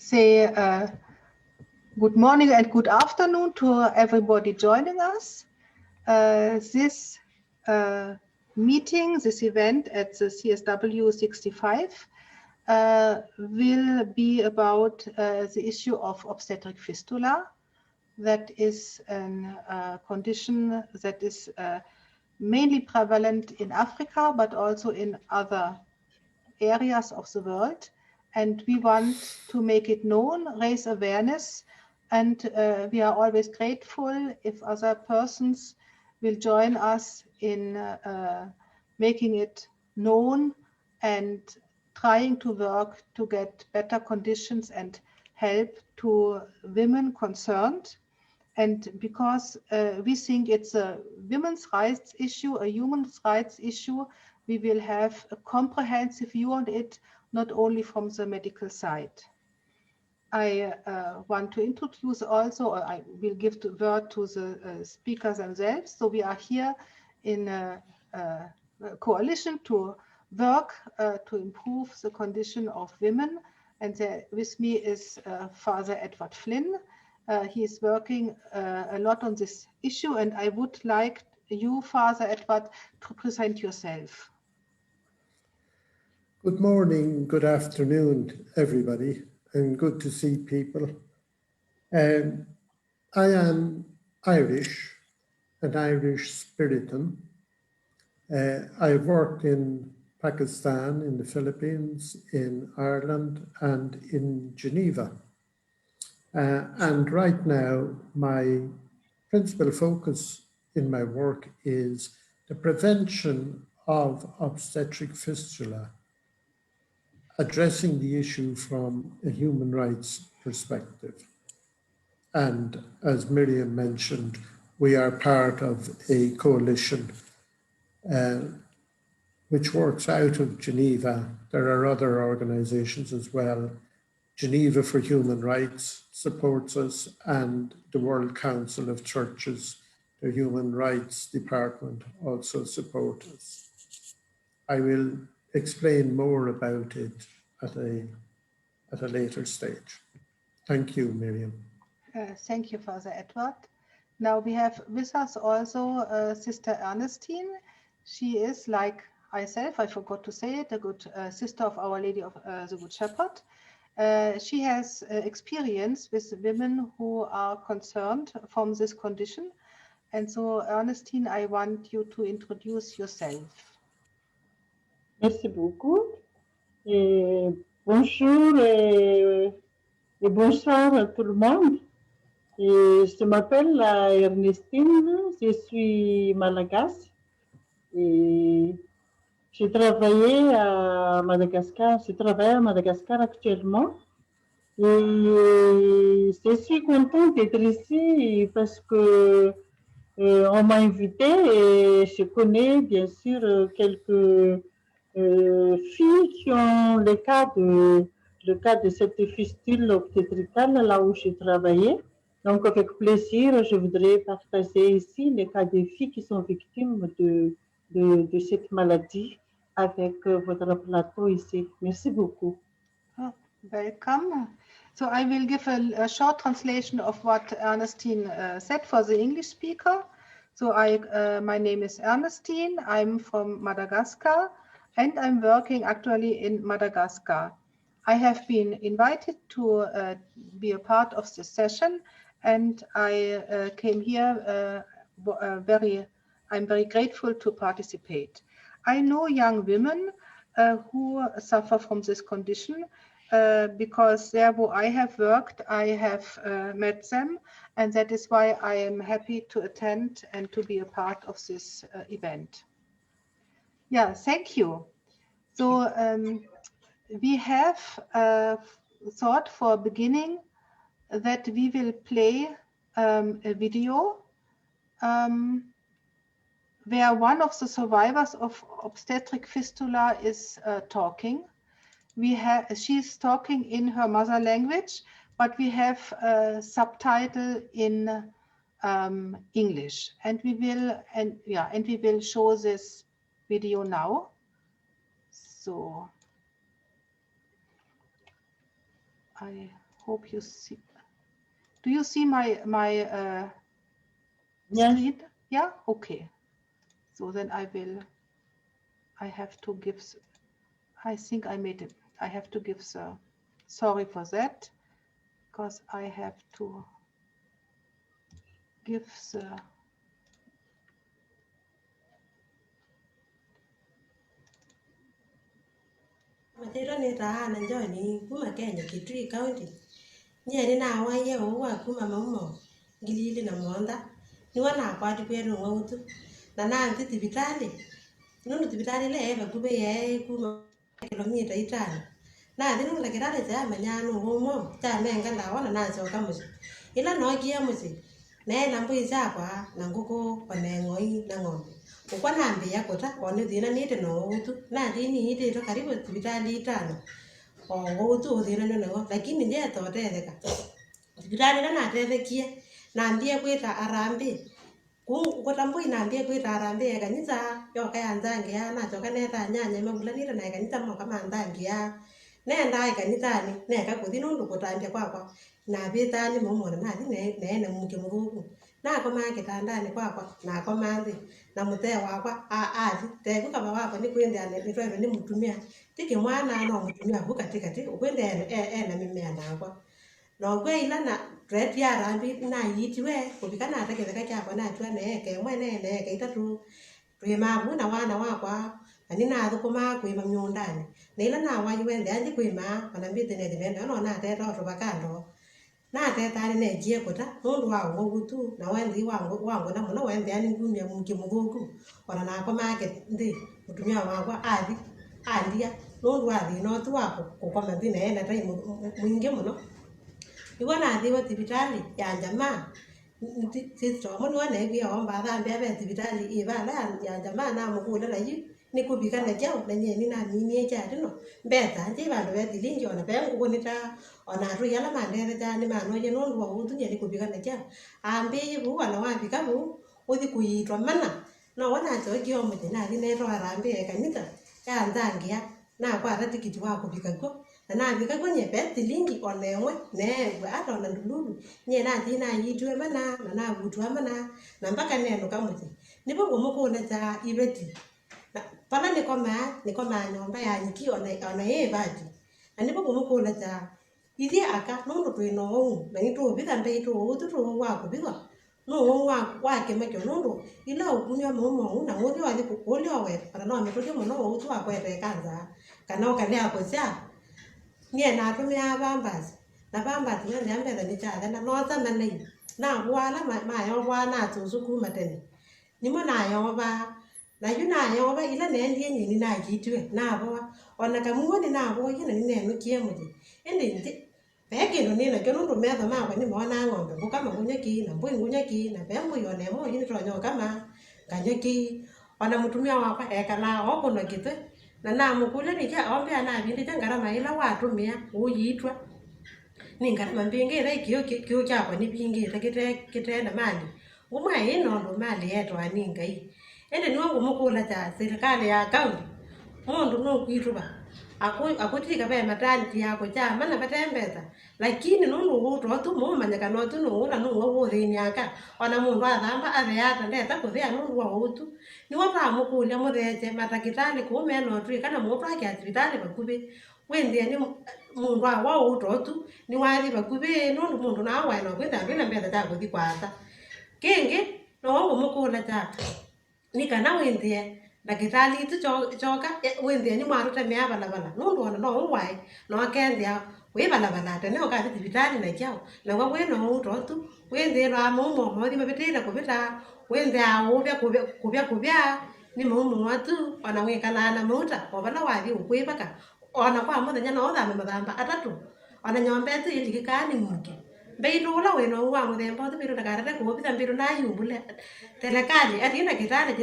say good morning and good afternoon to everybody joining us. This meeting, this event at the CSW65 will be about the issue of obstetric fistula. That is a condition that is mainly prevalent in Africa, but also in other areas of the world. And we want to make it known, raise awareness, and we are always grateful if other persons will join us in making it known and trying to work to get better conditions and help to women concerned. And because we think it's a women's rights issue, a human rights issue, we will have a comprehensive view on it, not only from the medical side. I want to introduce also, or I will give the word to the speakers themselves. So we are here in a coalition to work to improve the condition of women. And there with me is Father Edward Flynn. He is working a lot on this issue, and I would like you, Father Edward, to present yourself. Good morning, good afternoon, everybody, and good to see people. I am Irish, an Irish Spiritan. I've worked in Pakistan, in the Philippines, in Ireland, and in Geneva. And right now, my principal focus in my work is the prevention of obstetric fistula, addressing the issue from a human rights perspective. And as Miriam mentioned, we are part of a coalition which works out of Geneva. There are other organizations as well. Geneva for Human Rights supports us, and the World Council of Churches, the Human Rights Department, also support us. I will explain more about it at a later stage. Thank you, Miriam. Thank you, Father Edward. Now we have with us also Sister Ernestine. She is, like myself, I forgot to say it, a good sister of Our Lady of the Good Shepherd. She has experience with women who are concerned from this condition. And so, Ernestine, I want you to introduce yourself. Merci beaucoup. Et bonjour et bonsoir à tout le monde. Et je m'appelle Ernestine, je suis malgache et j'ai travaillé à Madagascar, je travaille à Madagascar actuellement. Et je suis contente d'être ici parce que on m'a invité et je connais bien sûr quelques filles qui ont le cas de cette fistule obstétricale là où j'ai travaillé. Donc avec plaisir, je voudrais partager ici les cas des filles qui sont victimes de cette maladie avec votre plateau ici. Merci beaucoup. Oh, welcome. So I will give a short translation of what Ernestine said for the English speaker. So my name is Ernestine. I'm from Madagascar, and I'm working actually in Madagascar. I have been invited to be a part of this session, and I came here I'm very grateful to participate. I know young women who suffer from this condition because there where I have worked, I have met them, and that is why I am happy to attend and to be a part of this event. Yeah, thank you. So we have thought for beginning that we will play a video where one of the survivors of obstetric fistula is talking. She's talking in her mother language, but we have a subtitle in English, and we will show this video now. So I hope you see. Do you see my Yes. screen? Yeah, okay. So then I have to give, I think I made it. I have to give the, sorry for that, because I have to give the, Matero ni ta na joy ni kuma Kenya Kitui County. Nye na wa ye o wa kuma mamo. Gilili na monda. Ni wana kwa di kwenu ngautu. Na anti tibitali. Nunu tibitali le eva kube ye kuma kilomita itano. Na dinu la kirale ja manyano homo. Ta menga la wana na so kamusi. Ila no kia musi. Ne lambu isa kwa na nguko panengoi na ngombe. Kwa naambia kota one dhina nite no utu na dini ite to karibu hospitali itano o utu dhina no lakini nje to tetheka hospitali na tethekie naambia kwita arambe ku tambui naambia kwita arambe kanisa yo kayanzange ya na toka neta nyanya mabulanira na kanisa mo kama ndangi ya nenda kanisa ni neka kuthino ndo kutambia kwa na bitani mo mo na ne muke mugugu na koma kitandani kwakwa na koma nthi na mutee wakwa athi tegu kaba wakwa ni kwendea ni twero ni mutumia tiki mwana no mutumia hu katikati ukwendea na mimea nakwa no gwe ila na red ya rambi na yitiwe kubikana ataketheka kyakwa na twa neeke mwene neeke itatu twi mabu na wana wakwa ani na thukuma kwi mamyundani na ila na wayu wende andi kwima ona mbite ne thibenda no na teta tubakando na teta ne jie kota nundu wa ngutu na wendi wangu na muno wende ani ngumia mungi muguku ona na kwa market ndi mutumia wakwa athi andia nundu wa thina tu wako kukoma thina ena tai mwingi muno iwa na thiwa tibitali ya jamaa sisi mwana wana bia omba thambia be tibitali ibala ya jamaa na mukula na yu ni kubikana jao na nyeni na mimi cha dino beta nje bandu be dilingi ona be ngukunita ona ru yala mandere ja ni mano je nondu wa utu nyeni kubikana jao ambe bu wana wa bikabu uthi kuitwa mana no wana to gyo mu na ni ne ro arambe kanita ya ndangia na kwa tikiti wa kubikako na bika kwenye beti lingi onewe ne ata ona ndululu nye na tina yitwe mana na butwa mana na mpaka neno kamuti nipo gomuko na ta ibeti pala ni koma nyomba ya nyiki ona ye bati nipo gomuko na ta idi aka no ndo no na ito bita mbe ito utu ro wa ko biwa no wa ke me no ndo ila ukunya momo na ngori wa ko olio we para no me ko no utu wa ko re kanza kana ka le akosia nye na tumia bambas na bambas ne nyambe da ni cha na no ta na nei na wala ma yo wa na tu su ku mateni ni mo na yo ba na yu na yo ba ila ne ndie ni na gitwe na bo ona ka mu ni na bo ina ni ne no kie mu di ende ndi pege no ni na ke no ndo me da ma ba ni mo na ngombe ko kama ngunya ki na mbo ngunya ki na be mbo yo ne mo ni to nyo kama kanya ki ona mutumia wakwa ekala oko no kitwe na mukule ni kya ombe ana bindi ngarama ila watumia uyitwa ni ngarama mbinge ira kyo kyakwa ni bingi kite na mali umwa ino ndo mali yetu aningai ende niwo mukula cha serikali ya county mundu no kwituba akutika be matani yako cha mana patembeza lakini nundu uto tu mumanya no tu no una no wo rini aka ona mundu athamba atheta ndeta kuthia nundu wa utu ni wapa mukulia mutheje matakitali kume no tu kana mutu ake hospitali bakubi wende ni mundu wa uto tu ni wali bakubi nundu mundu na wa no kwenda ndina mbeza ta kuthi kwata kingi no mukula cha ni kana wende ndagitali tu choka wende ni maruta me abala nundu ona no wai no akendya we bala tene okathi tibitali na kyao na wa we no uto tu wende ra mumo modi mabetira kubita wende a ubya ni mumo watu ona we kana na muta obala wathi ukwibaka ona kwa muthenya no thame mathamba atatu ona nyombe tu ilikani muke mbeitu ula we no wa muthemba tu biru ndakarete kubita mbiru na yumbule telekali atina kitale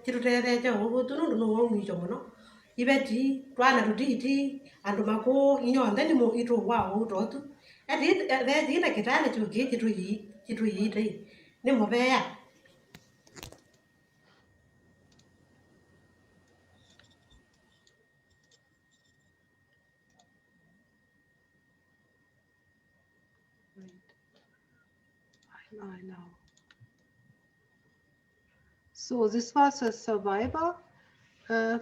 chirutete cho ugutu nundu no mwicho muno ibeti twana tutiti andu mako inyonde ni mo itu wa utotu ati ina kitale chuki chitu yite ni mo beya I know. So this was a survivor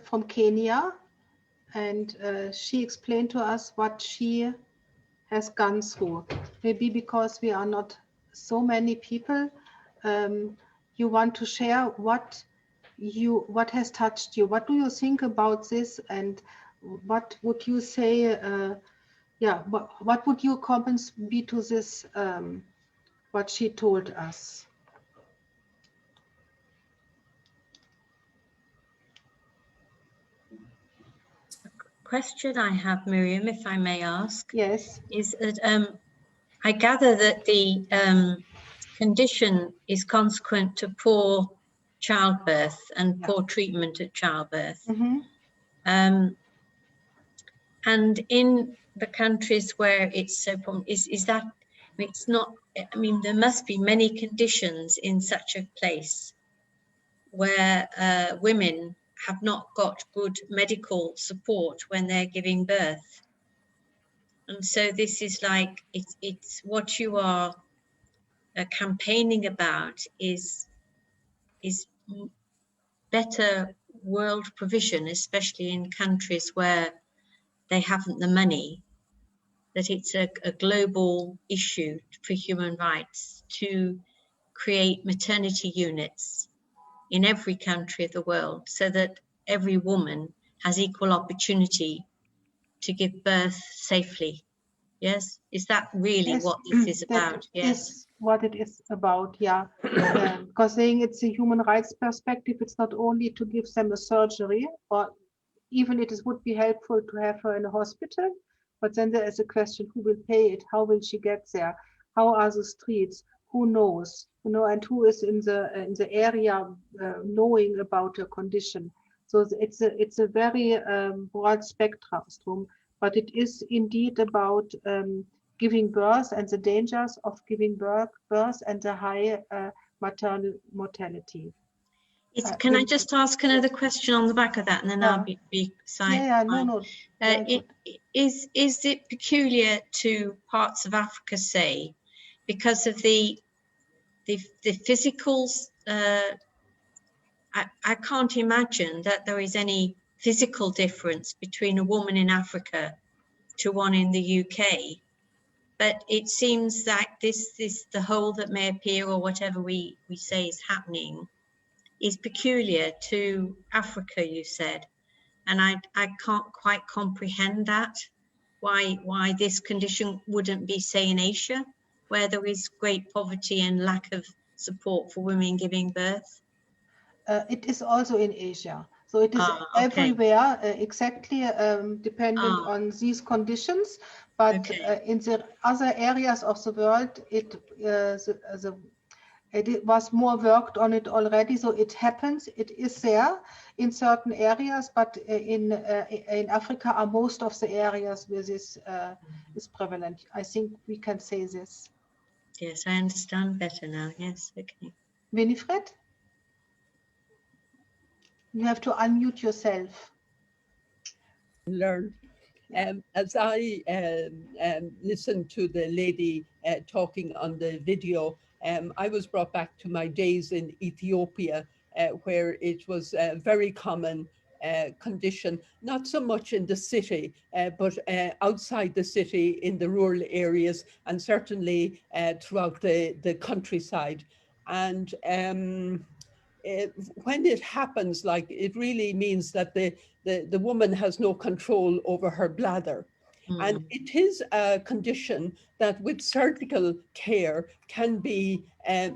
from Kenya, and she explained to us what she has gone through. Maybe because we are not so many people, you want to share what has touched you. What do you think about this, and what would you say? What would your comments be to this? What she told us. Question I have, Miriam, if I may ask, Yes. is that I gather that the condition is consequent to poor childbirth and poor treatment at childbirth. Mm-hmm. And in the countries where it's so problem, is that, I mean, it's not, I mean, there must be many conditions in such a place where women have not got good medical support when they're giving birth. And so this is like, it's what you are campaigning about is better world provision, especially in countries where they haven't the money, that it's a global issue for human rights to create maternity units in every country of the world so that every woman has equal opportunity to give birth safely. Yes, is that really Yes, what this is that about? Yes, is what it is about, yeah. Because saying it's a human rights perspective, it's not only to give them a surgery, or even would be helpful to have her in a hospital, but then there is a question: who will pay it? How will she get there? How are the streets? Who knows? You know, and who is in the area knowing about her condition? So it's a very broad spectrum, but it is indeed about giving birth and the dangers of giving birth and the high maternal mortality. can I just ask another question on the back of that, and then I'll be silent? Yeah, no. Is it peculiar to parts of Africa, say, because of the physicals? I can't imagine that there is any physical difference between a woman in Africa to one in the UK. But it seems that the hole that may appear, or whatever we say is happening, is peculiar to Africa, you said. And I can't quite comprehend that, why this condition wouldn't be, say, in Asia, where there is great poverty and lack of support for women giving birth. It is also in Asia. So it is okay. everywhere, exactly dependent on these conditions. But in the other areas of the world, it was more worked on it already. So it happens. It is there in certain areas, but in Africa are most of the areas where this is prevalent. I think we can say this. Yes, I understand better now. Yes, okay. Winifred? You have to unmute yourself. Learn. As I listened to the lady talking on the video, I was brought back to my days in Ethiopia, where it was a very common condition, not so much in the city, but outside the city in the rural areas, and certainly throughout the countryside. And when it happens, like, it really means that the woman has no control over her bladder. And it is a condition that with surgical care can be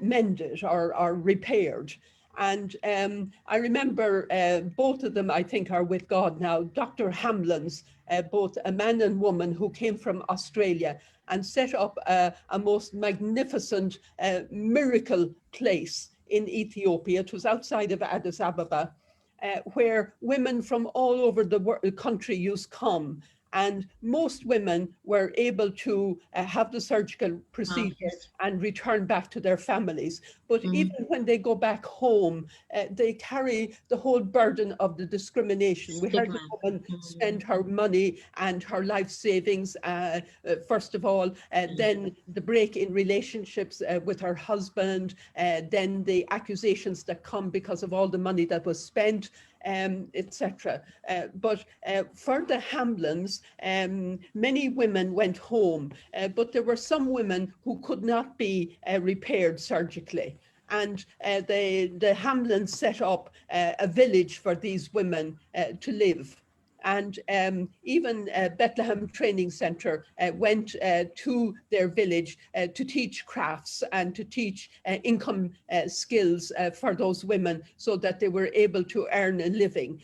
mended or repaired. And I remember both of them, I think, are with God now. Dr. Hamlin's, both a man and woman who came from Australia and set up a most magnificent miracle place in Ethiopia. It was outside of Addis Ababa, where women from all over the country used to come. And most women were able to have the surgical procedure and return back to their families. But even when they go back home, they carry the whole burden of the discrimination. We heard the woman spend her money and her life savings, first of all, then the break in relationships with her husband, then the accusations that come because of all the money that was spent, etc. But for the Hamlins, many women went home, but there were some women who could not be repaired surgically. And the Hamlins set up a village for these women to live. And even Bethlehem Training Centre went to their village to teach crafts and to teach income skills for those women so that they were able to earn a living.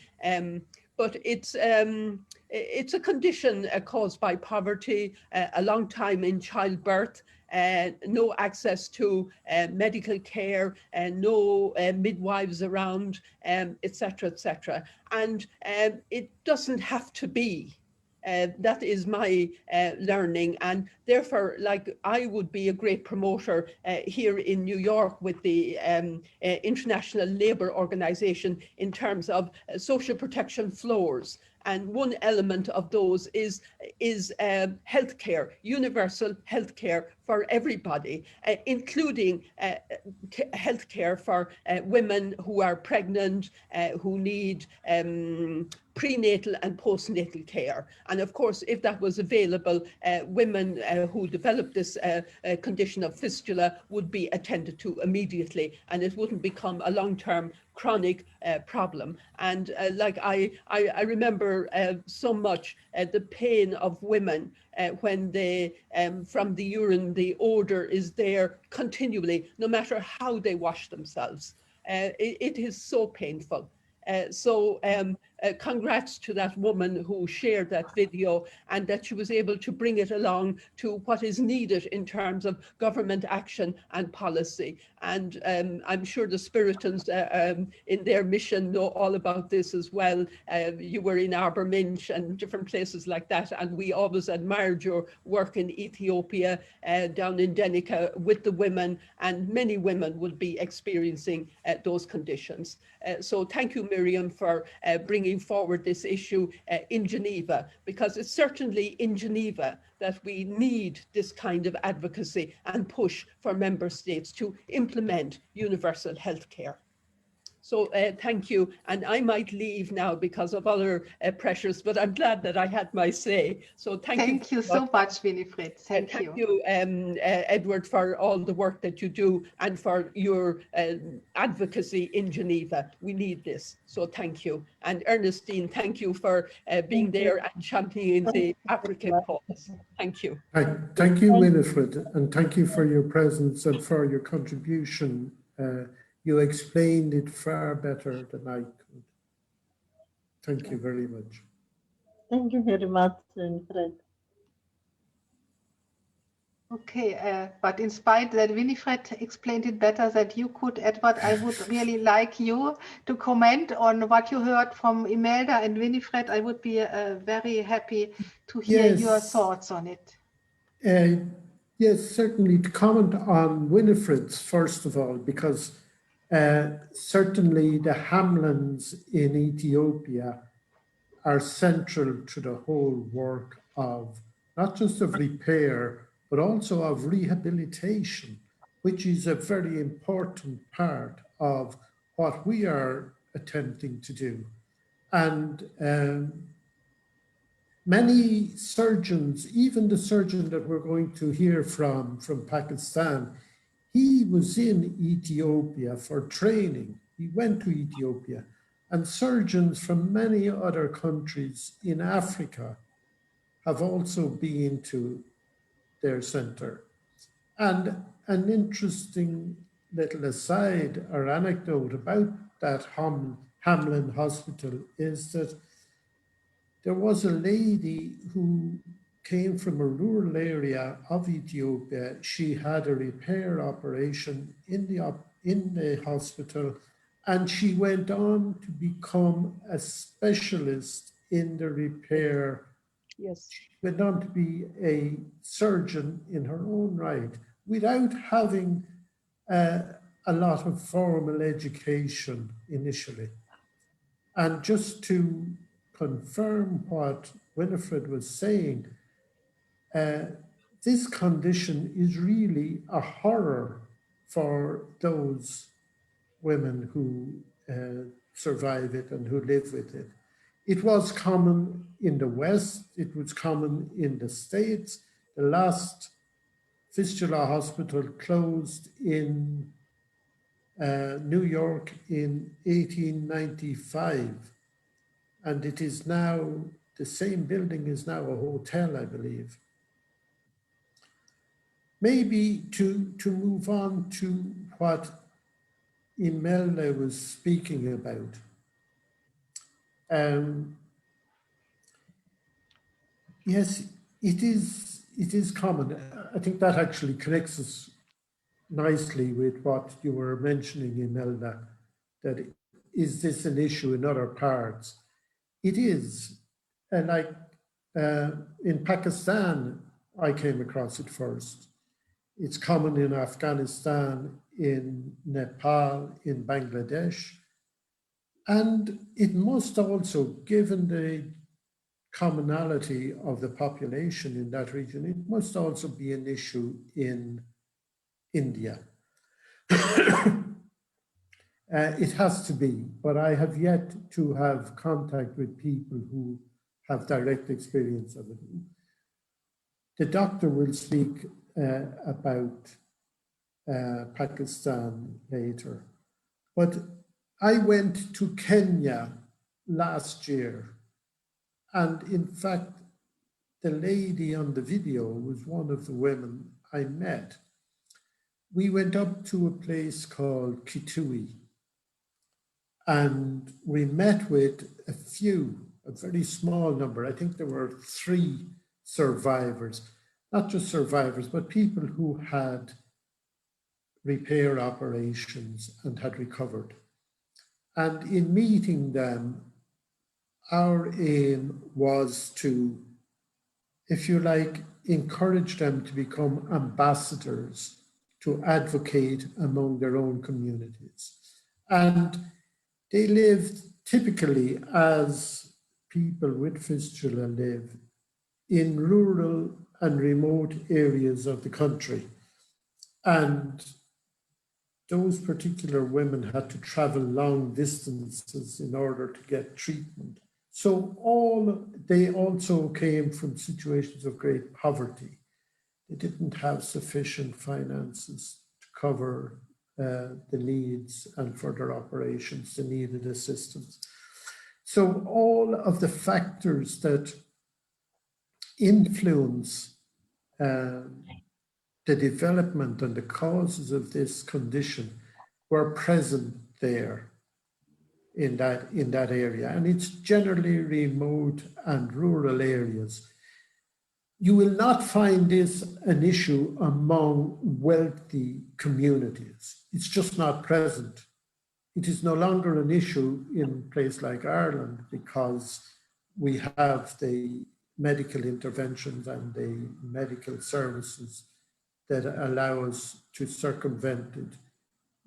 But it's a condition caused by poverty, a long time in childbirth, no access to medical care, no midwives around, etc., etc. And it doesn't have to be. That is my learning, and therefore, like, I would be a great promoter here in New York with the International Labour Organization in terms of social protection floors. And one element of those is healthcare, universal healthcare for everybody, including healthcare for women who are pregnant, who need prenatal and postnatal care. And of course, if that was available, women who developed this condition of fistula would be attended to immediately, and it wouldn't become a long-term chronic problem. And like I remember so much the pain of women when they, from the urine, the odor is there continually, no matter how they wash themselves. It is so painful. So congrats to that woman who shared that video, and that she was able to bring it along to what is needed in terms of government action and policy. And I'm sure the Spiritans in their mission know all about this as well. You were in Arbor Minch and different places like that, and we always admired your work in Ethiopia, down in Denica with the women, and many women would be experiencing those conditions. So thank you, Miriam, for bringing forward this issue in Geneva, because it's certainly in Geneva that we need this kind of advocacy and push for member states to implement universal health care. So thank you. And I might leave now because of other pressures, but I'm glad that I had my say. So thank you so much, Winifred. Thank you. Thank you, Edward, for all the work that you do and for your advocacy in Geneva. We need this. So thank you. And Ernestine, thank you for being there and championing the African cause. Thank you. Thank you, Winifred, and thank you for your presence and for your contribution. You explained it far better than I could. Thank you very much. Thank you very much, Winifred. Okay, but in spite that Winifred explained it better than you could, Edward, I would really like you to comment on what you heard from Imelda and Winifred. I would be very happy to hear your thoughts on it. Yes, certainly to comment on Winifred's, first of all, because certainly the Hamlins in Ethiopia are central to the whole work of not just of repair, but also of rehabilitation, which is a very important part of what we are attempting to do. And many surgeons, even the surgeon that we're going to hear from Pakistan, he was in Ethiopia for training. He went to Ethiopia. And surgeons from many other countries in Africa have also been to their center. And an interesting little aside or anecdote about that Hamlin Hospital is that there was a lady who came from a rural area of Ethiopia. She had a repair operation in the hospital, and she went on to become a specialist in the repair Yes. She went on to be a surgeon in her own right without having a lot of formal education initially. And just to confirm what Winifred was saying, this condition is really a horror for those women who survive it and who live with it. It was common in the West, it was common in the States. The last fistula hospital closed in New York in 1895, and it is now, the same building is now a hotel, I believe. Maybe to move on to what Imelda was speaking about. Yes, it is common. I think that actually connects us nicely with what you were mentioning, Imelda, that is this an issue in other parts? It is. And like in Pakistan, I came across it first. It's common in Afghanistan, in Nepal, in Bangladesh. And it must also, given the commonality of the population in that region, it must also be an issue in India. It has to be, but I have yet to have contact with people who have direct experience of it. The doctor will speak about Pakistan later. But I went to Kenya last year, and in fact, the lady on the video was one of the women I met. We went up to a place called Kitui, and we met with a very small number. I think there were 3 survivors, not just survivors, but people who had repair operations and had recovered. And in meeting them, our aim was to, if you like, encourage them to become ambassadors, to advocate among their own communities. And they lived typically as people with fistula live in rural and remote areas of the country. And those particular women had to travel long distances in order to get treatment. So they also came from situations of great poverty. They didn't have sufficient finances to cover the needs, and for their operations, they needed assistance. So all of the factors that influence the development and the causes of this condition were present there in that area. And it's generally remote and rural areas. You will not find this an issue among wealthy communities. It's just not present. It is no longer an issue in a place like Ireland because we have the medical interventions and the medical services that allow us to circumvent it.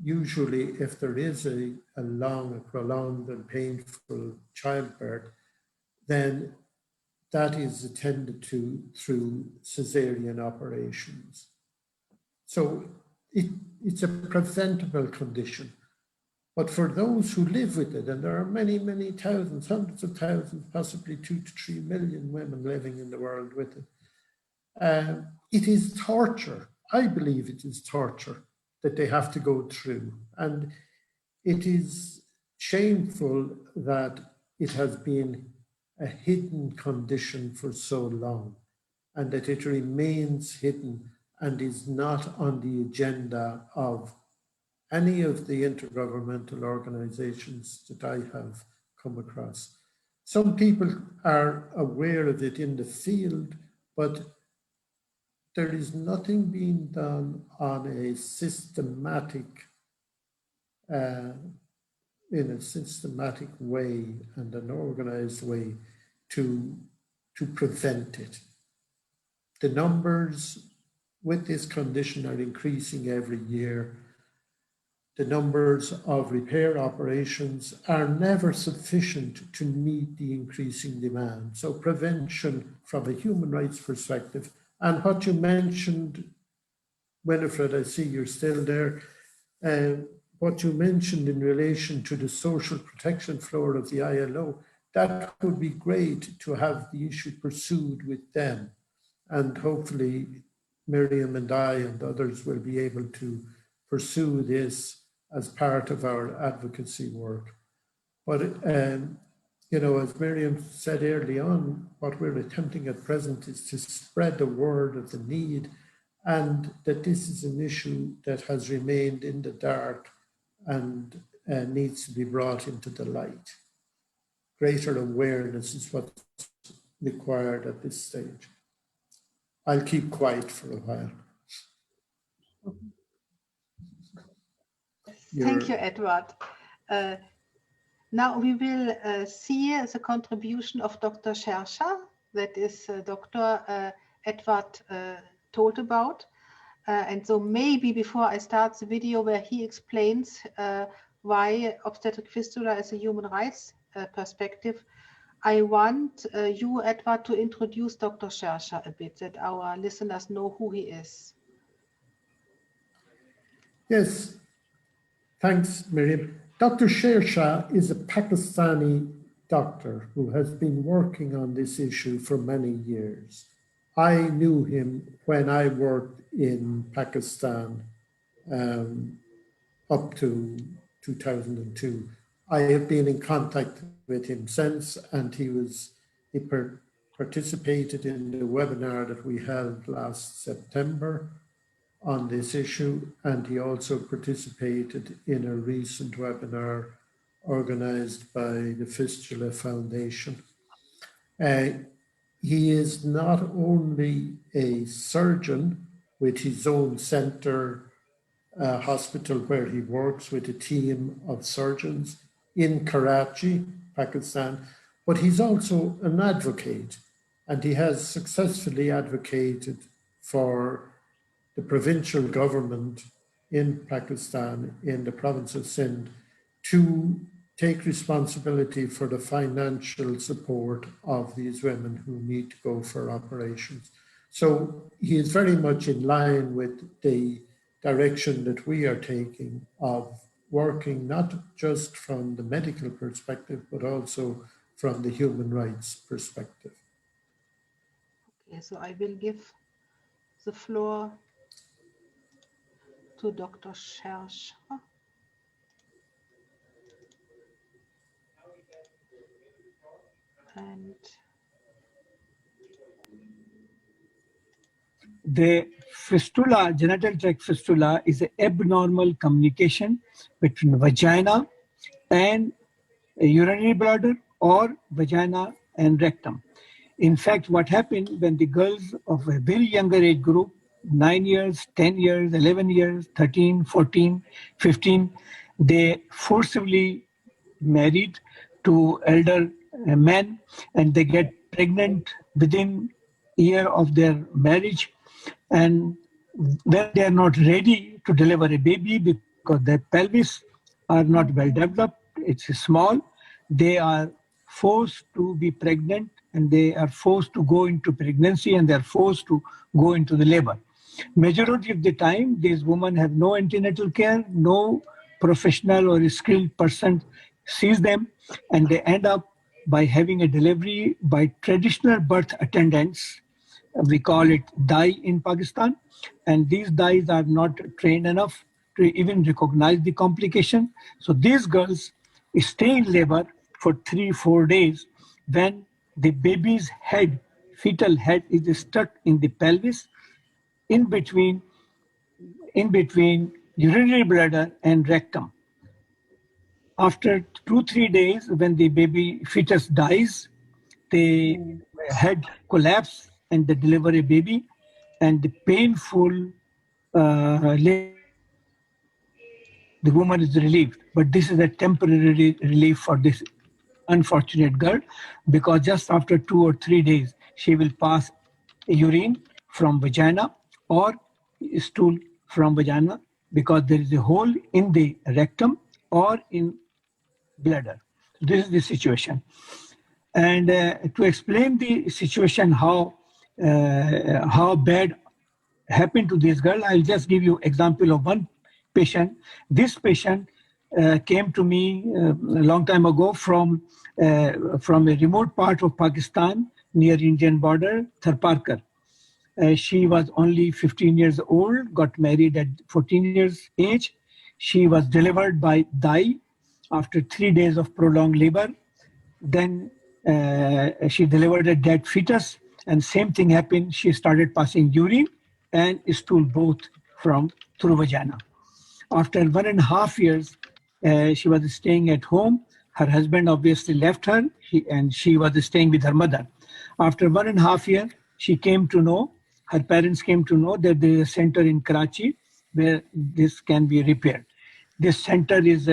Usually, if there is a long, prolonged and painful childbirth, then that is attended to through cesarean operations. So it's a preventable condition. But for those who live with it, and there are many, many thousands, hundreds of thousands, possibly 2 to 3 million women living in the world with it, it is torture. I believe it is torture that they have to go through. And it is shameful that it has been a hidden condition for so long, and that it remains hidden and is not on the agenda of any of the intergovernmental organizations that I have come across. Some people are aware of it in the field, but there is nothing being done on a systematic, in a systematic way and an organized way to to prevent it. The numbers with this condition are increasing every year. The numbers of repair operations are never sufficient to meet the increasing demand. So prevention from a human rights perspective, and what you mentioned, Winifred, I see you're still there, what you mentioned in relation to the social protection floor of the ILO, that would be great to have the issue pursued with them. And hopefully Miriam and I and others will be able to pursue this as part of our advocacy work. But, you know, as Miriam said early on, what we're attempting at present is to spread the word of the need, and that this is an issue that has remained in the dark and needs to be brought into the light. Greater awareness is what's required at this stage. I'll keep quiet for a while. Thank you, Edward. Now we will see the contribution of Dr. Shersha, that is Dr. Edward told about. And so maybe before I start the video where he explains why obstetric fistula is a human rights perspective, I want you, Edward, to introduce Dr. Shersha a bit, that our listeners know who he is. Yes, thanks, Miriam. Dr. Shersha is a Pakistani doctor who has been working on this issue for many years. I knew him when I worked in Pakistan up to 2002. I have been in contact with him since, and he participated in the webinar that we held last September on this issue, and he also participated in a recent webinar organized by the Fistula Foundation. He is not only a surgeon with his own center hospital where he works with a team of surgeons in Karachi, Pakistan, but he's also an advocate, and he has successfully advocated for the provincial government in Pakistan, in the province of Sindh, to take responsibility for the financial support of these women who need to go for operations. So he is very much in line with the direction that we are taking of working not just from the medical perspective, but also from the human rights perspective. Okay, so I will give the floor to Dr. Shersha. And the fistula, genital tract fistula, is an abnormal communication between vagina and a urinary bladder or vagina and rectum. In fact, what happened when the girls of a very younger age group, 9 years, 10 years, 11 years, 13, 14, 15, they forcibly married to elder men, and they get pregnant within a year of their marriage. And when they are not ready to deliver a baby because their pelvis are not well developed, it's small, they are forced to be pregnant, and they are forced to go into pregnancy, and they are forced to go into the labor. Majority of the time, these women have no antenatal care, no professional or skilled person sees them, and they end up by having a delivery by traditional birth attendants. We call it dai in Pakistan, and these dais are not trained enough to even recognize the complication. So these girls stay in labor for 3-4 days when the baby's head, fetal head, is stuck in the pelvis in between urinary bladder and rectum. After 2-3 days, when the baby fetus dies, the head collapses and they deliver a baby, and the painful the woman is relieved. But this is a temporary relief for this unfortunate girl, because just after 2 or 3 days, she will pass urine from vagina or stool from vagina because there is a hole in the rectum or in bladder. This is the situation. And to explain the situation, how bad happened to this girl, I'll just give you example of one patient. This patient came to me a long time ago from a remote part of Pakistan near Indian border, Tharparkar. She was only 15 years old, got married at 14 years age. She was delivered by Dai after 3 days of prolonged labor. Then she delivered a dead fetus, and same thing happened. She started passing urine and stool both through vagina. After 1.5 years, she was staying at home. Her husband obviously left her, and she was staying with her mother. After 1.5 years, her parents came to know that there is a center in Karachi where this can be repaired. This center is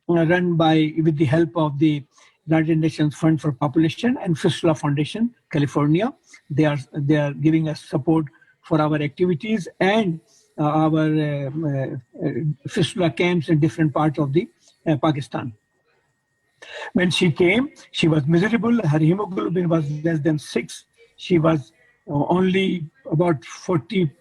run with the help of the United Nations Fund for Population and Fistula Foundation, California. They are giving us support for our activities and our fistula camps in different parts of the Pakistan. When she came, she was miserable. Her hemoglobin was less than 6. She was only about 40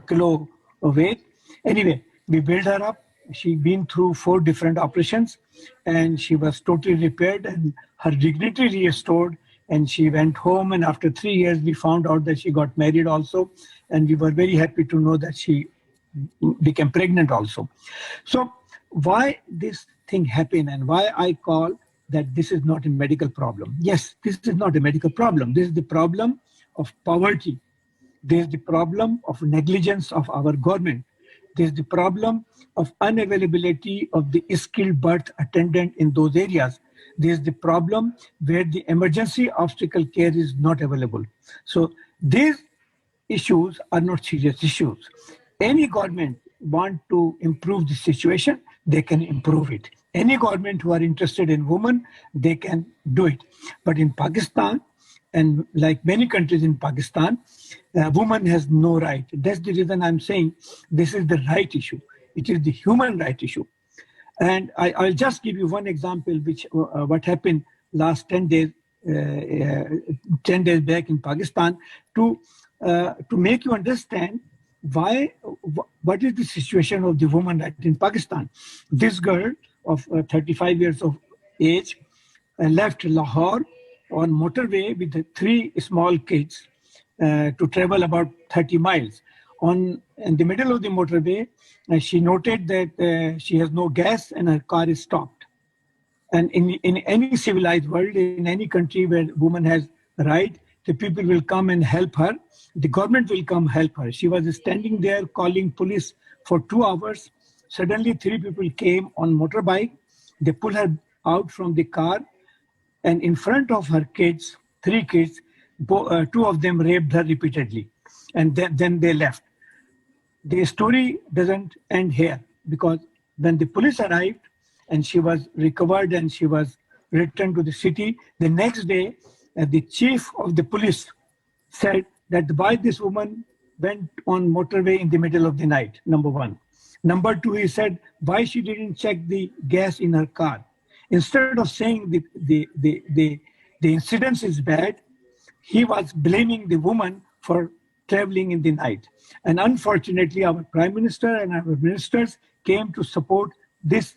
kilo weight. Anyway, we built her up. She'd been through 4 different operations, and she was totally repaired and her dignity restored. And she went home, and after 3 years, we found out that she got married also. And we were very happy to know that she became pregnant also. So why this thing happened and why I call that this is not a medical problem. Yes, this is not a medical problem. This is the problem of poverty. This is the problem of negligence of our government. This is the problem of unavailability of the skilled birth attendant in those areas. This is the problem where the emergency obstetrical care is not available. So these issues are not serious issues. Any government want to improve the situation, they can improve it. Any government who are interested in women, they can do it. But in Pakistan, and like many countries in Pakistan, woman has no right. That's the reason I'm saying this is the right issue. It is the human right issue. And I'll just give you one example, which what happened last 10 days, 10 days back in Pakistan, to make you understand what is the situation of the woman right in Pakistan. This girl of 35 years of age left Lahore on motorway with 3 small kids to travel about 30 miles. In the middle of the motorway, she noted that she has no gas and her car is stopped. And in any civilized world, in any country where woman has right, the people will come and help her. The government will come help her. She was standing there calling police for 2 hours. Suddenly 3 people came on motorbike. They pulled her out from the car, and in front of her kids, 3 kids, 2 of them raped her repeatedly. And then they left. The story doesn't end here, because when the police arrived and she was recovered and she was returned to the city, the next day, the chief of the police said that why this woman went on motorway in the middle of the night, number 1. Number 2, he said why she didn't check the gas in her car. Instead of saying the incident is bad, he was blaming the woman for traveling in the night. And unfortunately, our Prime Minister and our ministers came to support this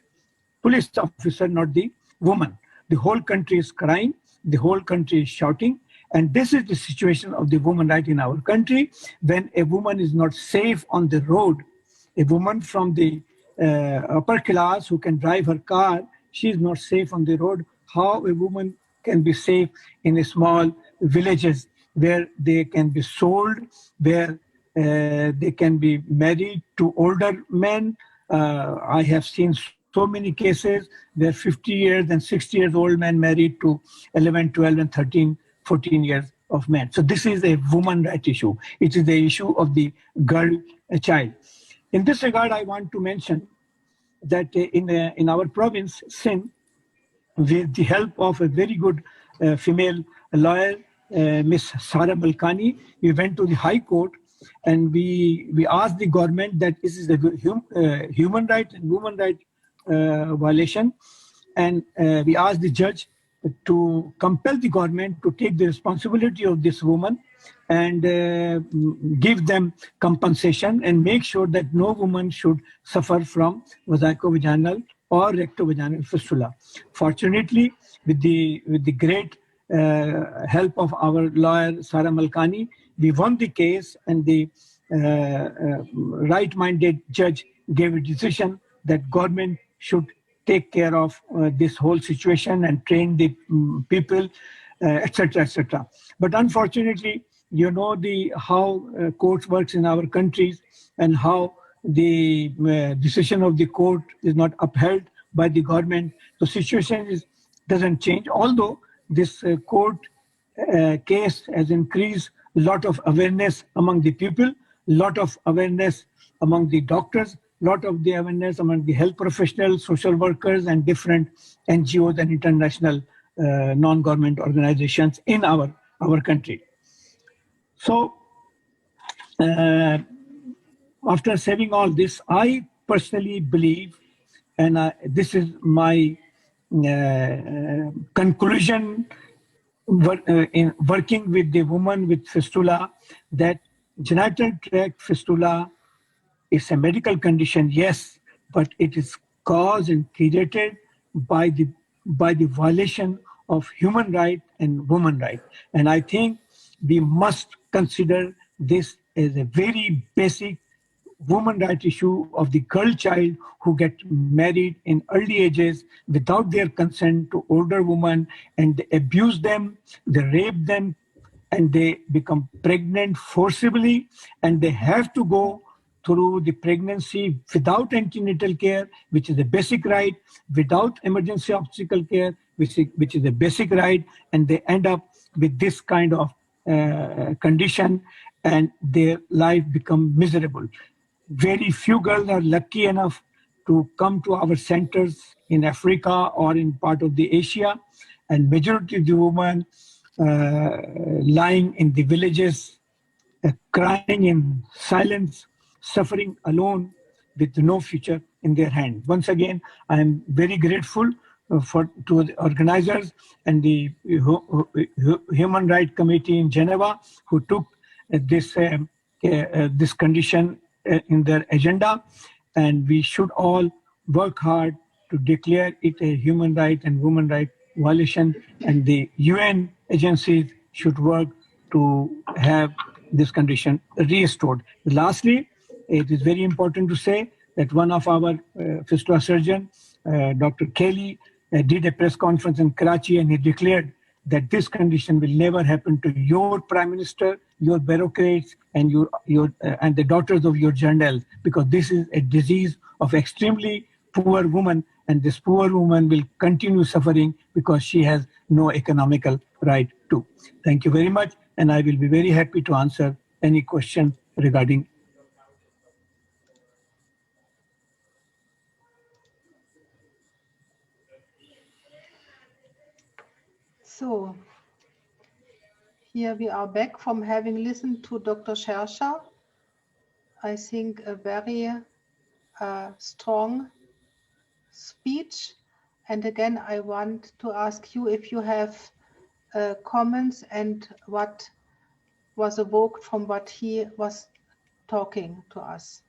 police officer, not the woman. The whole country is crying, the whole country is shouting, and this is the situation of the woman right in our country. When a woman is not safe on the road, a woman from the upper class who can drive her car, she is not safe on the road. How a woman can be safe in a small villages where they can be sold, where they can be married to older men. I have seen so many cases where 50 years and 60 years old men married to 11, 12 and 13, 14 years of men. So this is a woman right issue. It is the issue of the girl child. In this regard, I want to mention that in our province, Sindh, with the help of a very good female lawyer, Miss Sara Balkani. We went to the High Court and we asked the government that this is a human right and woman right violation. And we asked the judge to compel the government to take the responsibility of this woman and give them compensation and make sure that no woman should suffer from vagicovaginal or rectovaginal fistula. Fortunately, with the great help of our lawyer Sara Malkani, we won the case, and the right-minded judge gave a decision that government should take care of this whole situation and train the people, etc., etc. But unfortunately, you know how courts works in our countries and how the decision of the court is not upheld by the government. The situation doesn't change, although this court case has increased a lot of awareness among the people, lot of awareness among the doctors, lot of the awareness among the health professionals, social workers, and different NGOs and international non-government organizations in our country. So after saying all this, I personally believe, and this is my conclusion in working with the woman with fistula, that genital tract fistula is a medical condition, yes, but it is caused and created by the violation of human right and woman right. And I think we must consider this as a very basic woman right issue of the girl child who get married in early ages without their consent to older women, and they abuse them, they rape them, and they become pregnant forcibly, and they have to go through the pregnancy without antenatal care, which is a basic right, without emergency obstetrical care, which is a basic right, and they end up with this kind of condition, and their life become miserable. Very few girls are lucky enough to come to our centers in Africa or in part of the Asia, and majority of the women lying in the villages, crying in silence, suffering alone with no future in their hand. Once again, I am very grateful to the organizers and the Human Rights Committee in Geneva who took this condition in their agenda, and we should all work hard to declare it a human right and woman right violation, and the UN agencies should work to have this condition restored. Lastly, it is very important to say that one of our fistula surgeon, Dr. Kelly, did a press conference in Karachi, and he declared that this condition will never happen to your prime minister, your bureaucrats, and and the daughters of your generals, because this is a disease of extremely poor woman, and this poor woman will continue suffering because she has no economical right to. Thank you very much, and I will be very happy to answer any question regarding. So, here we are back from having listened to Dr. Shersha. I think a very strong speech. And again, I want to ask you if you have comments and what was evoked from what he was talking to us.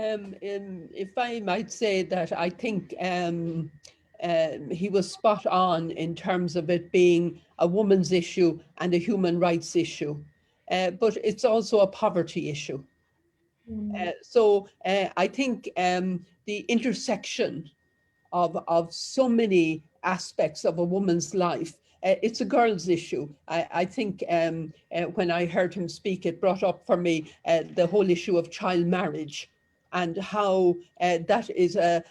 If I might say that, I think he was spot on in terms of it being a woman's issue and a human rights issue, but it's also a poverty issue. So I think the intersection of so many aspects of a woman's life, it's a girl's issue. I think when I heard him speak, it brought up for me the whole issue of child marriage and how that is a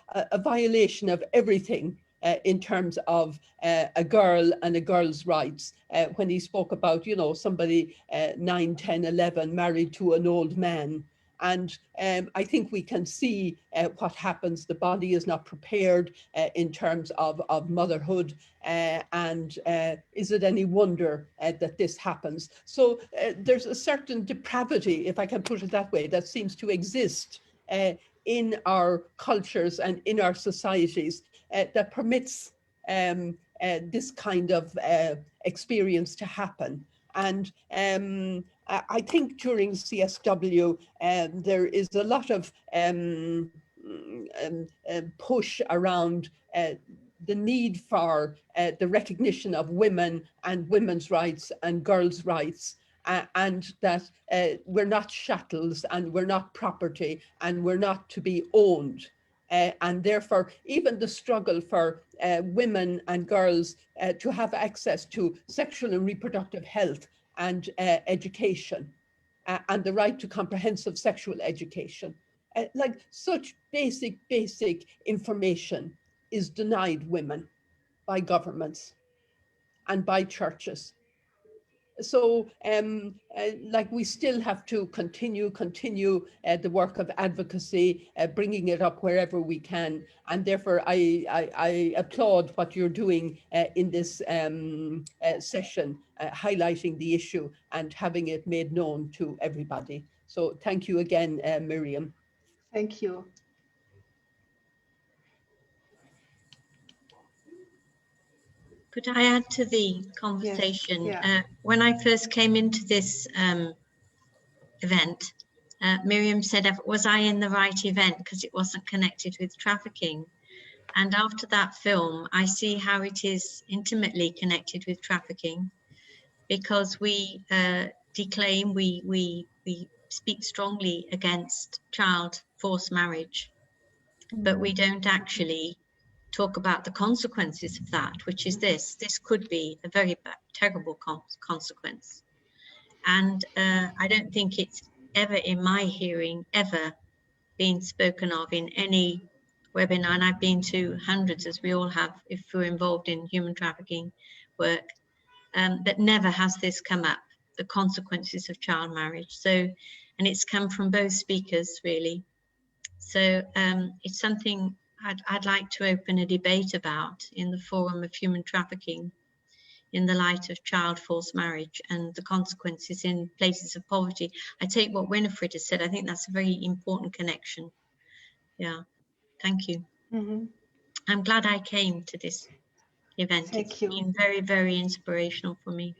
violation of everything in terms of a girl and a girl's rights, when he spoke about, you know, somebody 9, 10, 11 married to an old man. And I think we can see what happens. The body is not prepared in terms of motherhood. And is it any wonder that this happens? So there's a certain depravity, if I can put it that way, that seems to exist in our cultures and in our societies that permits this kind of experience to happen. And I think during CSW, there is a lot of push around the need for the recognition of women and women's rights and girls' rights, and that we're not chattels and we're not property and we're not to be owned. And therefore, even the struggle for women and girls to have access to sexual and reproductive health and education, and the right to comprehensive sexual education. Like such basic information is denied women by governments and by churches. So like we still have to continue the work of advocacy, bringing it up wherever we can. And therefore I applaud what you're doing in this session, highlighting the issue and having it made known to everybody. So thank you again, Miriam. Thank you. Could I add to the conversation? Yes, yeah. When I first came into this event, Miriam said, was I in the right event because it wasn't connected with trafficking? And after that film, I see how it is intimately connected with trafficking, because we declaim, we speak strongly against child forced marriage, but we don't actually talk about the consequences of that, which is this could be a very terrible consequence. And I don't think it's ever in my hearing ever been spoken of in any webinar, and I've been to hundreds, as we all have, if we're involved in human trafficking work, but never has this come up, the consequences of child marriage. So, and it's come from both speakers, really. So it's something I'd like to open a debate about in the forum of human trafficking, in the light of child forced marriage and the consequences in places of poverty. I take what Winifred has said. I think that's a very important connection. Yeah, thank you. Mm-hmm. I'm glad I came to this event. It's been very, very inspirational for me.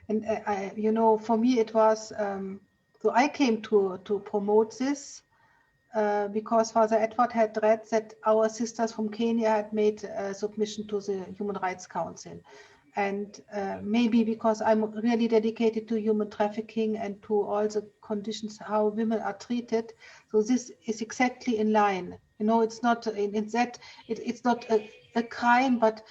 And I, you know, for me it was, so I came to promote this because Father Edward had read that our sisters from Kenya had made a submission to the Human Rights Council. And maybe because I'm really dedicated to human trafficking and to all the conditions how women are treated, so this is exactly in line. You know, it's not in that it's not a crime, but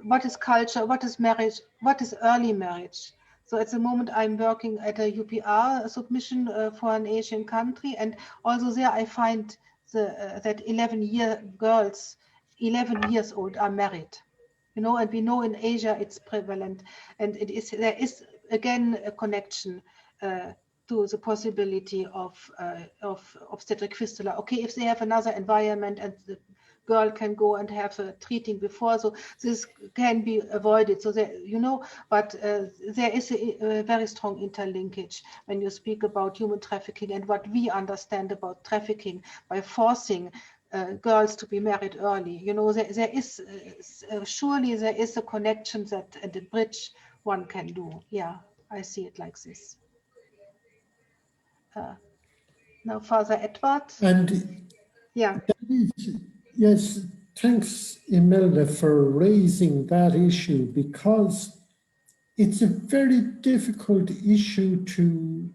what is culture, what is marriage, what is early marriage. So at the moment I'm working at a UPR submission for an Asian country, and also there I find that 11-year girls, 11 years old are married. You know, and we know in Asia it's prevalent, and there is again a connection to the possibility of obstetric fistula. Okay, if they have another environment and the girl can go and have a treating before, so this can be avoided. So there, you know, but there is a very strong interlinkage when you speak about human trafficking and what we understand about trafficking by forcing girls to be married early. You know, there is surely there is a connection that and a bridge one can do. Yeah, I see it like this. Now, Father Edward. And yeah, yes, thanks, Imelda, for raising that issue, because it's a very difficult issue to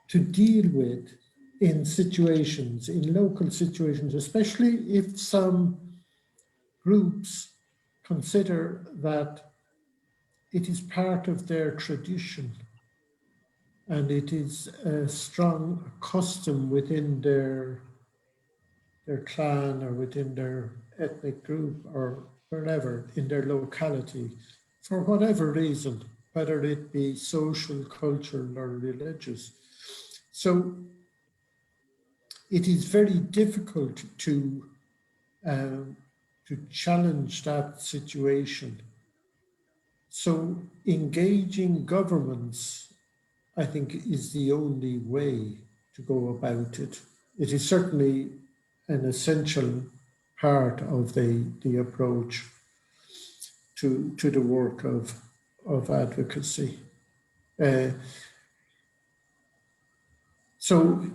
deal with in situations, in local situations, especially if some groups consider that it is part of their tradition and it is a strong custom within their their clan or within their ethnic group or wherever in their locality, for whatever reason, whether it be social, cultural, or religious. So it is very difficult to challenge that situation. So engaging governments, I think, is the only way to go about it. It is certainly an essential part of the approach to the work of advocacy. So,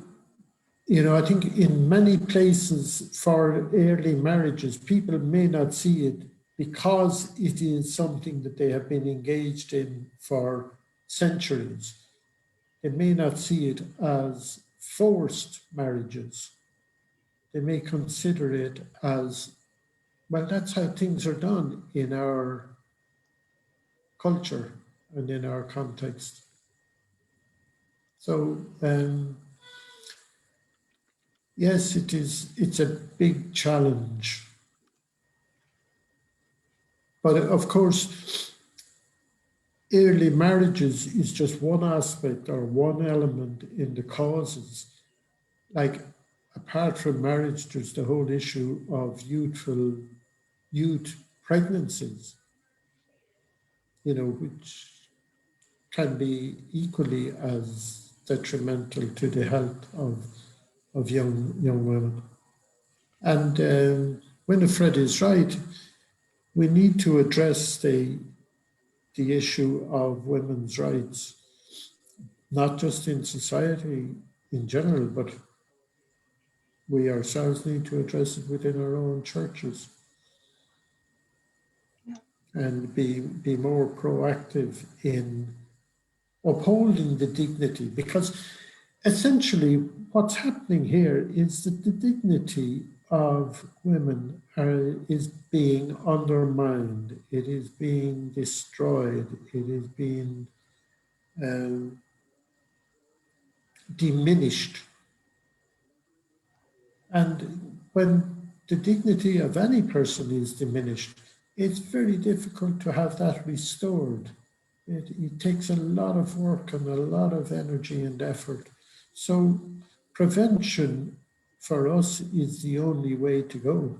you know, I think in many places for early marriages, people may not see it because it is something that they have been engaged in for centuries. They may not see it as forced marriages. They may consider it as, well, that's how things are done in our culture and in our context. So, yes, it's a big challenge. But of course, early marriages is just one aspect or one element in the causes. Like, apart from marriage, there's the whole issue of youth pregnancies, you know, which can be equally as detrimental to the health of young women. And Winifred is right. We need to address the issue of women's rights, not just in society in general, but we ourselves need to address it within our own churches. Yeah. And be more proactive in upholding the dignity, because essentially what's happening here is that the dignity of women is being undermined, it is being destroyed, it is being diminished. And when the dignity of any person is diminished, it's very difficult to have that restored. It takes a lot of work and a lot of energy and effort. So prevention for us is the only way to go,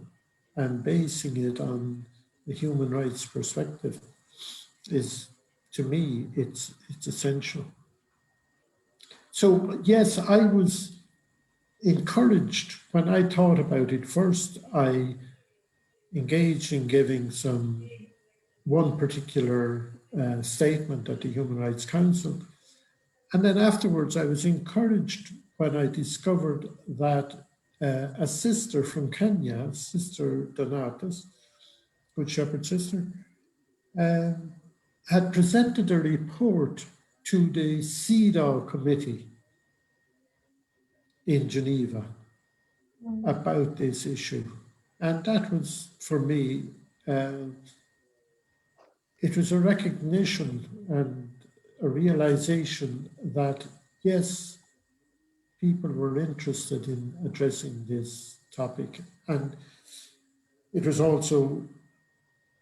and basing it on the human rights perspective is, to me, it's essential. So yes, I was encouraged when I thought about it. First, I engaged in giving one particular statement at the Human Rights Council. And then afterwards, I was encouraged when I discovered that a sister from Kenya, Sister Donatus, Good Shepherd sister, had presented a report to the CSW committee in Geneva about this issue. And that was, for me, it was a recognition and a realization that, yes, people were interested in addressing this topic. And it was also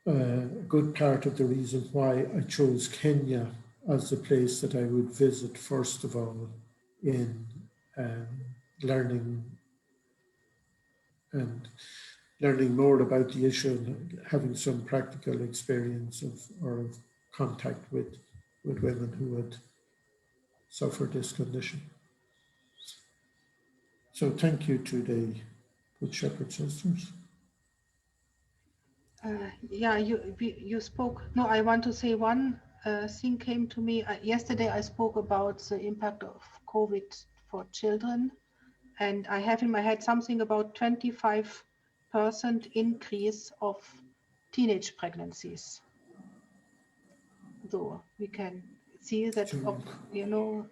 a good part of the reason why I chose Kenya as the place that I would visit first of all in learning more about the issue and having some practical experience of contact with women who had suffered this condition. So thank you to the Good Shepherd sisters. Yeah, you spoke. No, I want to say one thing came to me. Yesterday I spoke about the impact of COVID for children, and I have in my head something about 25% increase of teenage pregnancies. So we can see that, you know,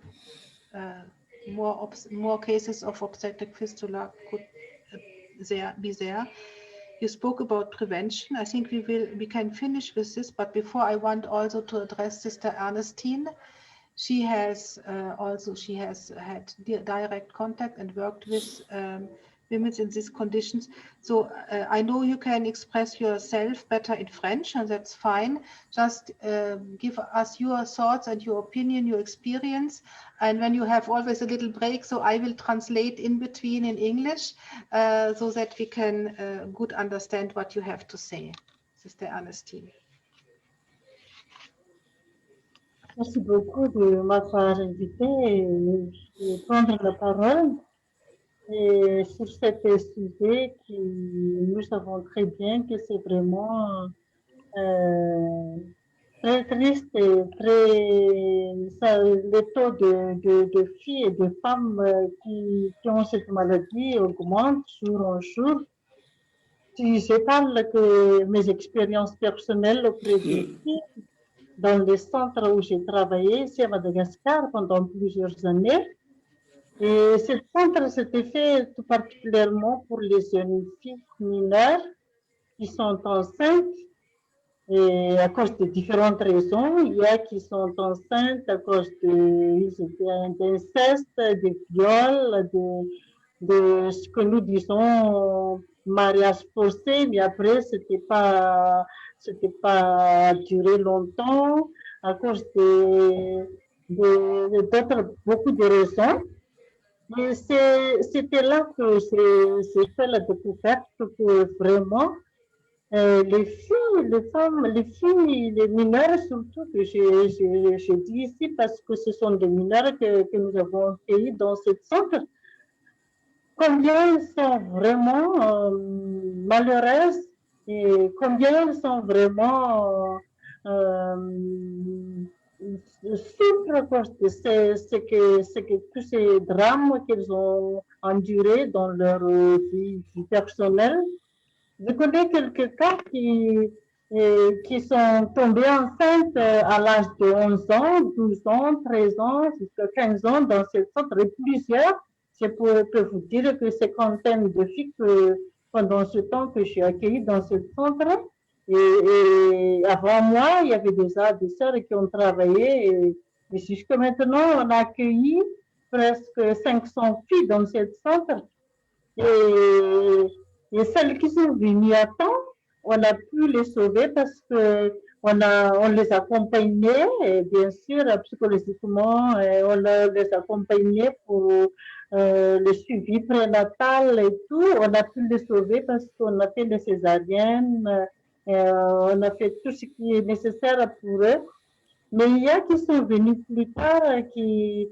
more cases of obstetric fistula could be there. You spoke about prevention. I think we can finish with this, but before I want also to address Sister Ernestine. She has had direct contact and worked with women in these conditions. So I know you can express yourself better in French, and that's fine. Just give us your thoughts and your opinion, your experience. And when you have always a little break, so I will translate in between in English so that we can good understand what you have to say. Sister Ernestine. Merci beaucoup de m'avoir invité et prendre la parole et sur cet sujet qui nous savons très bien que c'est vraiment très triste et le taux de filles et de femmes qui ont cette maladie augmente jour en jour. Si je parle que mes expériences personnelles auprès des filles, dans les centres où j'ai travaillé ici à Madagascar pendant plusieurs années. Et ce centre s'était fait tout particulièrement pour les jeunes filles mineures qui sont enceintes et à cause de différentes raisons. Il y a qui sont enceintes à cause d'inceste, de viols, de ce que nous disons mariage forcé, mais après c'était pas duré longtemps à cause d'autres beaucoup de raisons. Mais c'était là que j'ai fait la découverte que vraiment les filles, les femmes, les filles, les mineurs surtout, que j'ai dit ici parce que ce sont des mineurs que nous avons accueillis dans ce centre, combien elles sont vraiment malheureuses et combien elles sont vraiment souffrent à cause de tous ces drames qu'elles ont endurés dans leur vie personnelle. Je connais quelques cas qui sont tombés enceintes à l'âge de 11 ans, 12 ans, 13 ans, jusqu'à 15 ans dans ce centre, et plusieurs. Je peux vous dire que cinquantaine de filles pendant ce temps que je suis accueillie dans ce centre. Et avant moi, il y avait déjà des sœurs qui ont travaillé. Et jusqu'à maintenant, on a accueilli presque 500 filles dans ce centre. Et celles qui sont venues à temps, on a pu les sauver parce que on les accompagnait, et bien sûr, psychologiquement, on les accompagnait pour le suivi prénatal et tout. On a pu les sauver parce qu'on a fait des césariennes, on a fait tout ce qui est nécessaire pour eux. Mais il y a qui sont venus plus tard, qui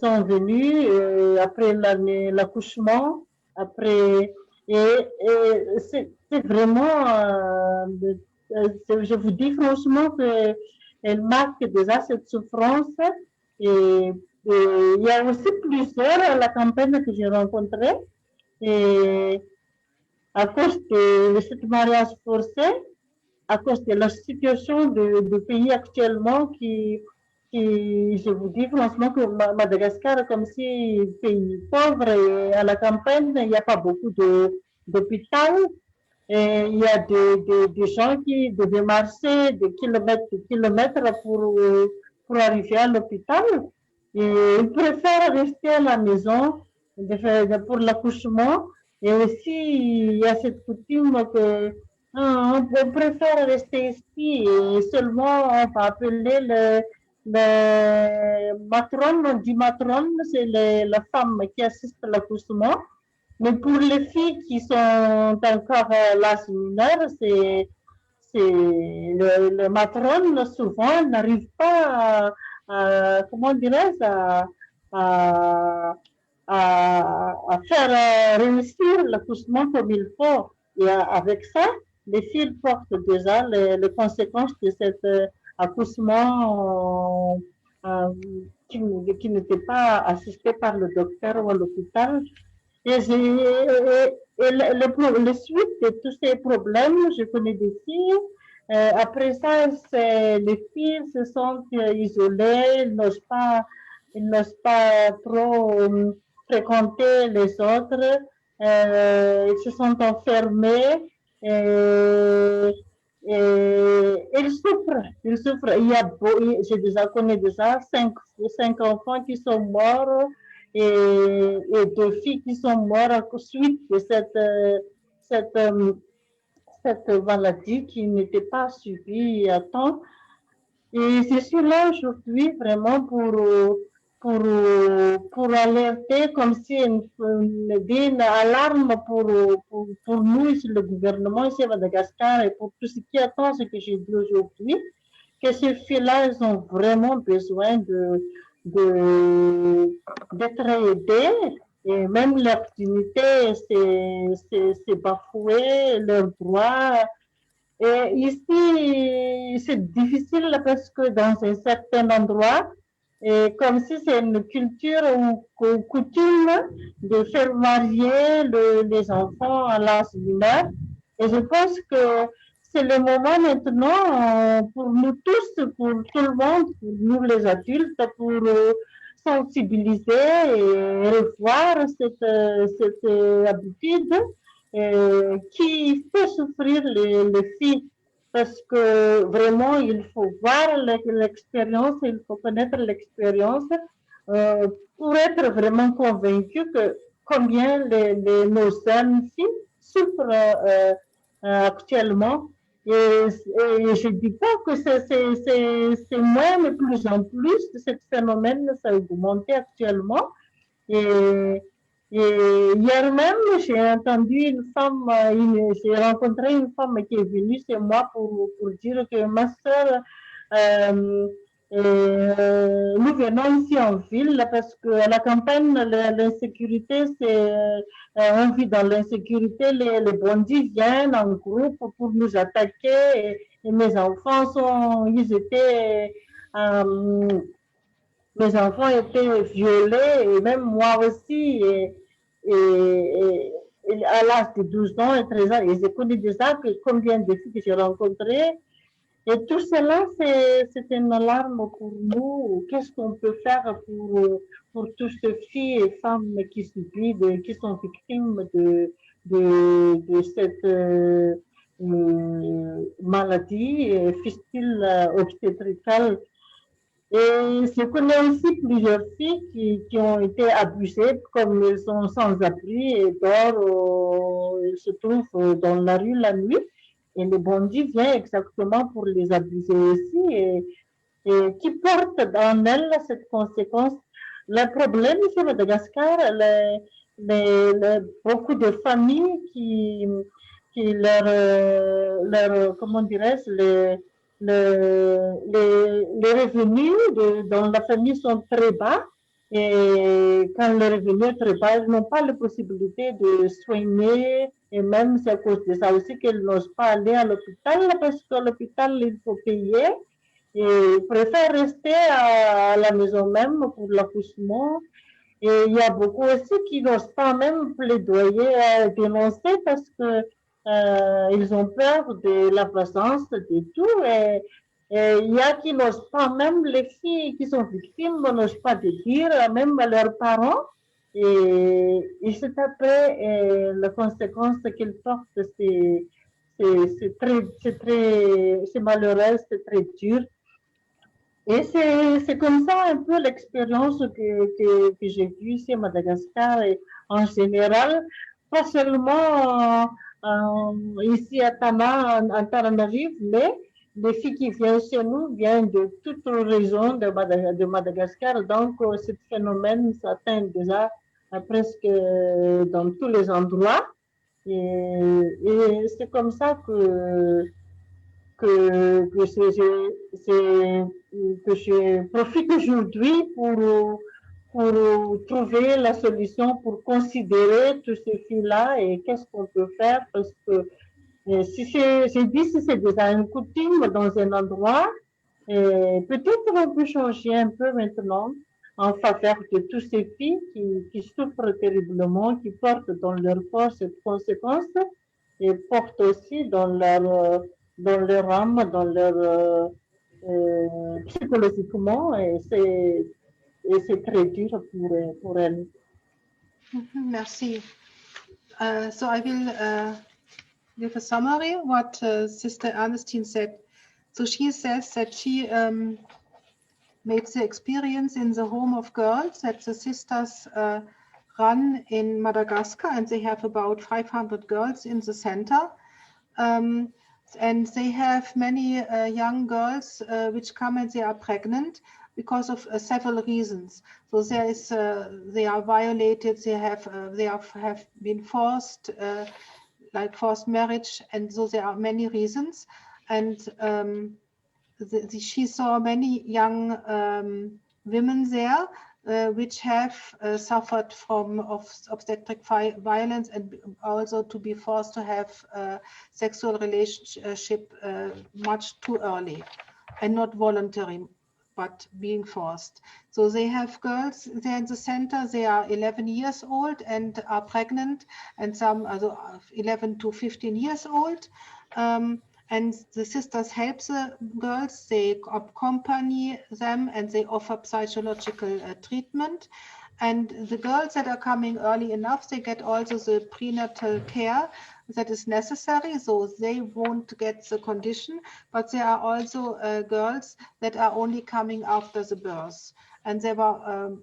sont venus après l'accouchement, après. Et c'est vraiment, je vous dis franchement qu'elle marque déjà cette souffrance. Et il y a aussi plusieurs à la campagne que j'ai rencontrées. Et à cause de ce mariage forcé, à cause de la situation du pays actuellement qui, je vous dis franchement que Madagascar, comme si pays pauvre et à la campagne, il n'y a pas beaucoup d'hôpital. Et il y a des gens qui devaient marcher des kilomètres pour arriver à l'hôpital. Et ils préfèrent rester à la maison pour l'accouchement. Et aussi, il y a cette coutume que on préfère rester ici et seulement on va appeler le matrone, on dit matrone, c'est la femme qui assiste à l'accouchement. Mais pour les filles qui sont encore à l'âge mineur, c'est le matrone souvent n'arrive pas à comment dirais-je, à faire réussir l'accouchement comme il faut. Et avec ça, les filles portent déjà les conséquences de cet accouchement qui n'était pas assisté par le docteur ou à l'hôpital. Et le suite de tous ces problèmes, je connais des filles. Après ça, les filles se sentent isolées, ils n'osent pas trop fréquenter les autres, ils se sont enfermés. Ils souffrent. Je connais déjà 5 enfants qui sont morts et de filles qui sont mortes à suite de cette maladie qui n'était pas suivie à temps. Et je suis là aujourd'hui vraiment pour alerter comme si une alarme pour nous, ici, le gouvernement ici à Madagascar, et pour tout ce qui attend ce que j'ai dit aujourd'hui, que ces filles-là, elles ont vraiment besoin d'être aidées, et même leur dignité, c'est bafoué, leurs droits. Et ici, c'est difficile parce que dans un certain endroit, et comme si c'est une culture ou coutume de faire marier les enfants à l'âge mineur. Et je pense que c'est le moment maintenant pour nous tous, pour tout le monde, pour nous les adultes, pour sensibiliser et revoir cette habitude qui fait souffrir les filles. Parce que vraiment, il faut voir l'expérience, il faut connaître l'expérience pour être vraiment convaincu que combien nos jeunes filles souffrent actuellement. Et je ne dis pas que c'est moins, mais plus en plus, ce phénomène, ça a augmenté actuellement. Et hier même, j'ai entendu une femme, j'ai rencontré une femme qui est venue chez moi pour dire que ma soeur, nous venons ici en ville parce qu'à la campagne, l'insécurité, on vit dans l'insécurité, les bandits viennent en groupe pour nous attaquer et mes enfants ils étaient... mes enfants étaient violés, et même moi aussi, et à l'âge de 12 ans et 13 ans, et je connais déjà combien de filles que j'ai rencontrées. Et tout cela, c'est une alarme pour nous. Qu'est-ce qu'on peut faire pour toutes ces filles et femmes qui subissent, qui sont victimes de cette maladie, fistule obstétricale. Et je connais aussi plusieurs filles qui ont été abusées, comme elles sont sans abri et dorment, elles se trouvent dans la rue la nuit. Et le bandit vient exactement pour les abuser aussi et qui porte en elles cette conséquence. Le problème ici à Madagascar, beaucoup de familles qui leur comment dirais-je, les revenus dans la famille sont très bas et quand les revenus sont très bas, ils n'ont pas la possibilité de soigner et même c'est à cause de ça aussi qu'ils n'osent pas aller à l'hôpital parce qu'à l'hôpital il faut payer et ils préfèrent rester à la maison même pour l'accouchement. Et il y a beaucoup aussi qui n'osent pas même plaidoyer à dénoncer parce que ils ont peur de la présence de tout. Et il y a qui n'osent pas, même les filles qui sont victimes, n'osent pas de dire, même à leurs parents. Et c'est après la conséquence qu'ils portent, c'est malheureux, c'est très dur. Et c'est comme ça un peu l'expérience que j'ai vue ici à Madagascar et en général, pas seulement ici à Tana, en Taranarive, mais les filles qui viennent chez nous viennent de toutes les régions de Madagascar. Donc, ce phénomène s'atteint déjà presque dans tous les endroits. Et c'est comme ça que je profite aujourd'hui pour trouver la solution, pour considérer tous ces filles-là et qu'est-ce qu'on peut faire parce que si c'est déjà une coutume dans un endroit, peut-être on peut changer un peu maintenant en faveur de toutes ces filles qui souffrent terriblement, qui portent dans leur corps cette conséquence et portent aussi dans leur âme, dans leur psychologiquement, et c'est très dur pour elles. Merci. So I will give a summary what Sister Ernestine said. So she says that she made the experience in the home of girls that the sisters run in Madagascar, and they have about 500 girls in the center. And they have many young girls which come and they are pregnant because of several reasons. So there is, they are violated, they have been forced, like forced marriage, and so there are many reasons. And she saw many young women there which have suffered from obstetric violence, and also to be forced to have sexual relationship much too early and not voluntary, but being forced. So they have girls there in the center. They are 11 years old and are pregnant, and some also 11 to 15 years old. And the sisters help the girls, they accompany them, and they offer psychological treatment. And the girls that are coming early enough, they get also the prenatal care that is necessary, so they won't get the condition. But there are also girls that are only coming after the birth. And there were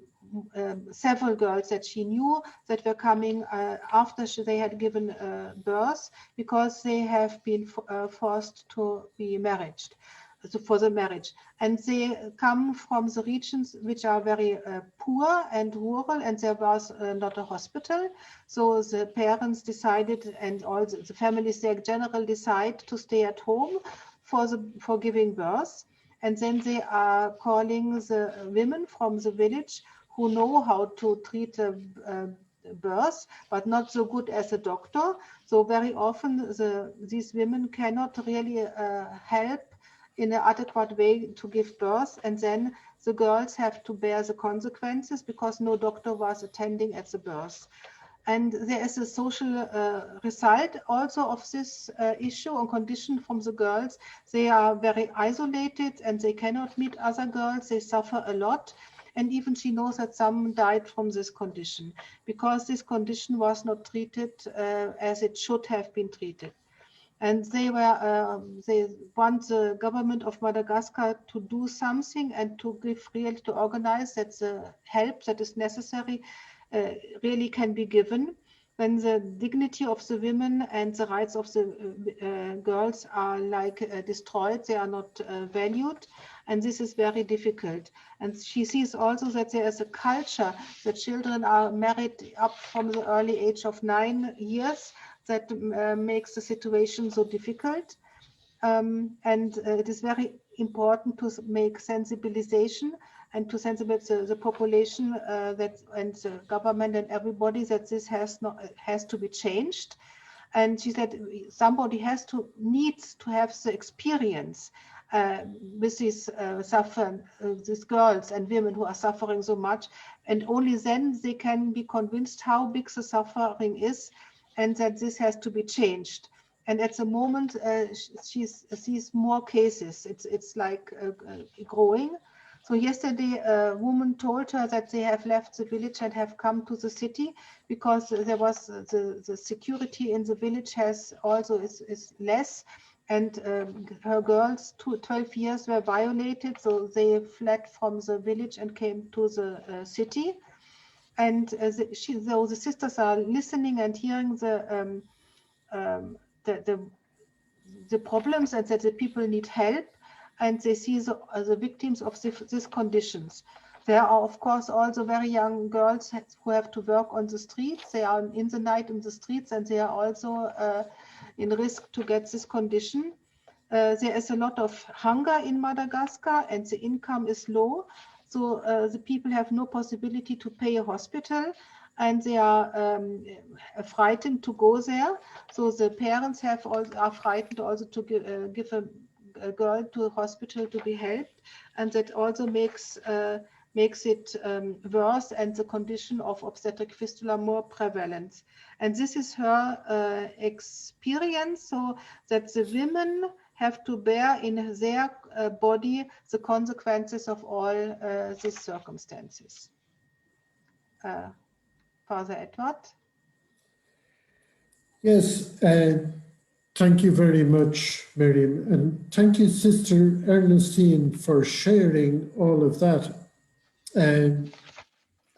several girls that she knew that were coming after they had given birth, because they have been forced to be married, for the marriage. And they come from the regions which are very poor and rural, and there was not a hospital. So the parents decided, and all the families there generally decide to stay at home for giving birth. And then they are calling the women from the village who know how to treat a birth, but not so good as a doctor. So very often these women cannot really help in an adequate way to give birth, and then the girls have to bear the consequences because no doctor was attending at the birth. And there is a social result also of this issue and condition from the girls. They are very isolated and they cannot meet other girls. They suffer a lot. And even she knows that some died from this condition because this condition was not treated as it should have been treated. And they want the government of Madagascar to do something and to organize that the help that is necessary really can be given. When the dignity of the women and the rights of the girls are destroyed, they are not valued, and this is very difficult. And she sees also that there is a culture that children are married up from the early age of 9 years, that makes the situation so difficult. And it is very important to make sensibilization and to sensibilize the population and the government and everybody that this has to be changed. And she said somebody needs to have the experience with these these girls and women who are suffering so much, and only then they can be convinced how big the suffering is, and that this has to be changed. And at the moment, she sees more cases. It's like growing. So yesterday, a woman told her that they have left the village and have come to the city because there was the security in the village is less, and her girls, 12 years, were violated. So they fled from the village and came to the city. And the sisters are listening and hearing the problems, and that the people need help, and they see the victims of these conditions. There are, of course, also very young girls who have to work on the streets. They are in the night in the streets, and they are also in risk to get this condition. There is a lot of hunger in Madagascar, and the income is low. So the people have no possibility to pay a hospital, and they are frightened to go there. So the parents are frightened also to give a girl to a hospital to be helped, and that also makes it worse, and the condition of obstetric fistula more prevalent. And this is her experience, so that the women have to bear in their body the consequences of all these circumstances. Father Edward? Yes, Thank you very much, Miriam, and thank you, Sister Ernestine, for sharing all of that and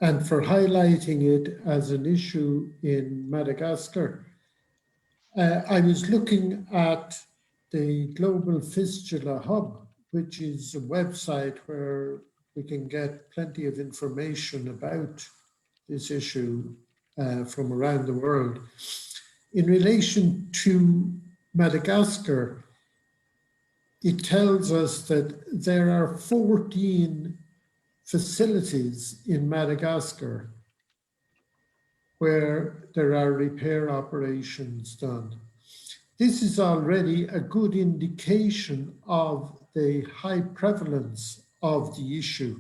for highlighting it as an issue in Madagascar. I was looking at the Global Fistula Hub, which is a website where we can get plenty of information about this issue from around the world. In relation to Madagascar, it tells us that there are 14 facilities in Madagascar where there are repair operations done. This is already a good indication of the high prevalence of the issue.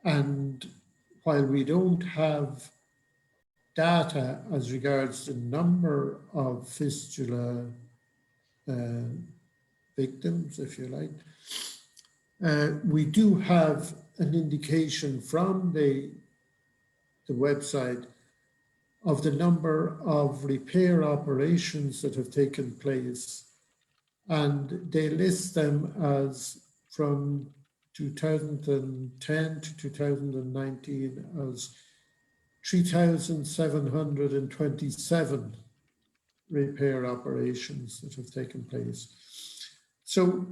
And while we don't have data as regards the number of fistula victims, if you like, we do have an indication from the website of the number of repair operations that have taken place. And they list them as from 2010 to 2019 as 3,727 repair operations that have taken place. So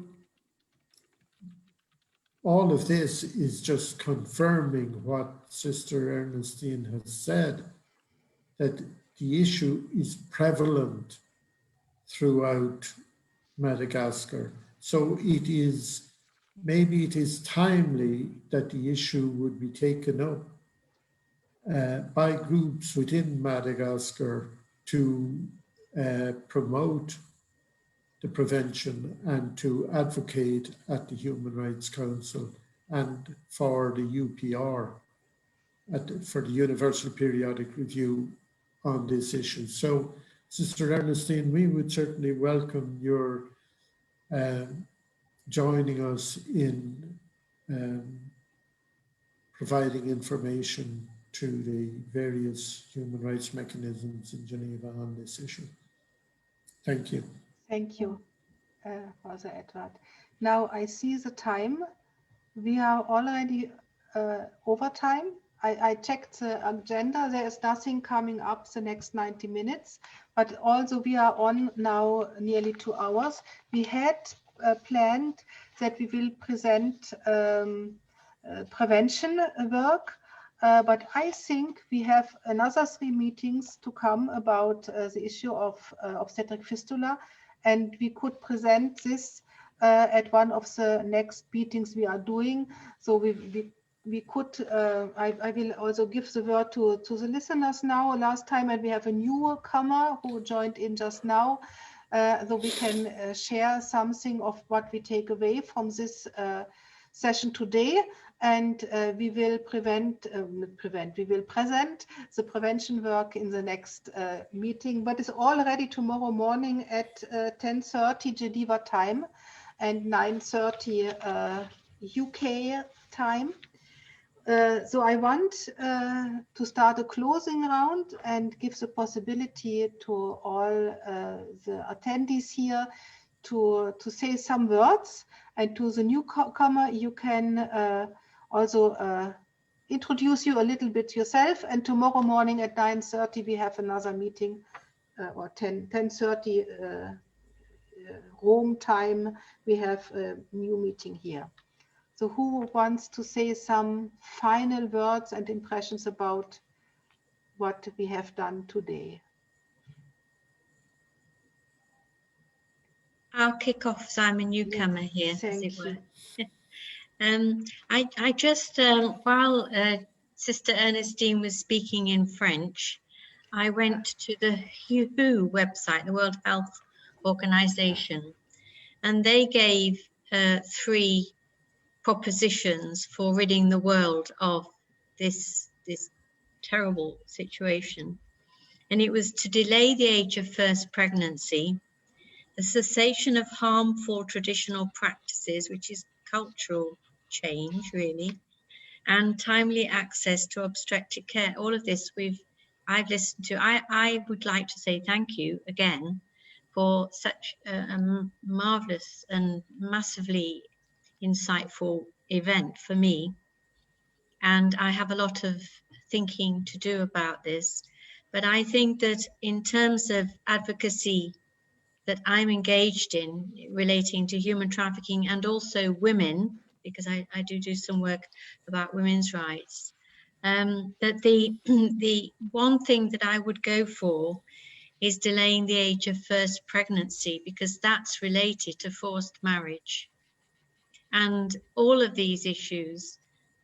all of this is just confirming what Sister Ernestine has said, that the issue is prevalent throughout Madagascar. So maybe it is timely that the issue would be taken up by groups within Madagascar to promote the prevention and to advocate at the Human Rights Council and for the UPR, for the Universal Periodic Review on this issue. So, Sister Ernestine, we would certainly welcome your joining us in providing information to the various human rights mechanisms in Geneva on this issue. Thank you. Thank you, Father Edward. Now I see the time. We are already over time. I checked the agenda. There is nothing coming up the next 90 minutes, but also we are on now nearly 2 hours. We had planned that we will present prevention work, but I think we have another 3 meetings to come about the issue of obstetric fistula, and we could present this at one of the next meetings we are doing. So we could, I will also give the word to the listeners now. Last time, and we have a newcomer who joined in just now, so we can share something of what we take away from this session today, and we will present the prevention work in the next meeting, but it's already tomorrow morning at 10:30 Geneva time and 9:30 UK time. So I want to start a closing round and give the possibility to all the attendees here to say some words, and to the newcomer you can also introduce you a little bit yourself, and tomorrow morning at 9:30 we have another meeting, or 10:30 Rome time, we have a new meeting here. So who wants to say some final words and impressions about what we have done today? I'll kick off, as I'm a newcomer here, as it were. I just, while Sister Ernestine was speaking in French, I went to the WHO website, the World Health Organization, and they gave 3 propositions for ridding the world of this terrible situation. And it was to delay the age of first pregnancy, the cessation of harmful traditional practices, which is cultural change really, and timely access to obstetric care. All of this we've I've listened to. I would like to say thank you again for such a marvelous and massively insightful event for me. And I have a lot of thinking to do about this. But I think that in terms of advocacy that I'm engaged in relating to human trafficking and also women, because I do some work about women's rights, that the one thing that I would go for is delaying the age of first pregnancy, because that's related to forced marriage. And all of these issues,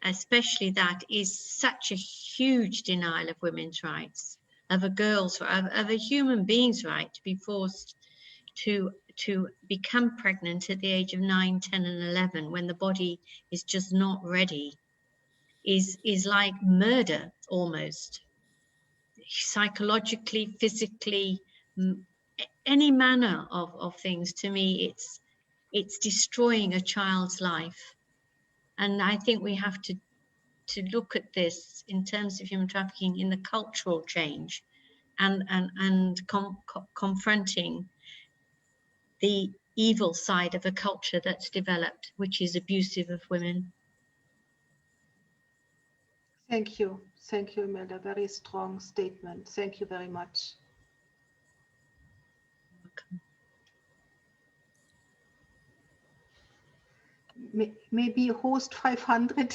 especially that, is such a huge denial of women's rights, of a girl's, of a human being's right to be forced to become pregnant at the age of 9, 10 and 11 when the body is just not ready, is like murder almost, psychologically, physically, any manner of things. To me, it's destroying a child's life. And I think we have to look at this in terms of human trafficking in the cultural change and confronting the evil side of a culture that's developed, which is abusive of women. Thank you. Thank you, Imelda. Very strong statement. Thank you very much. Maybe host 500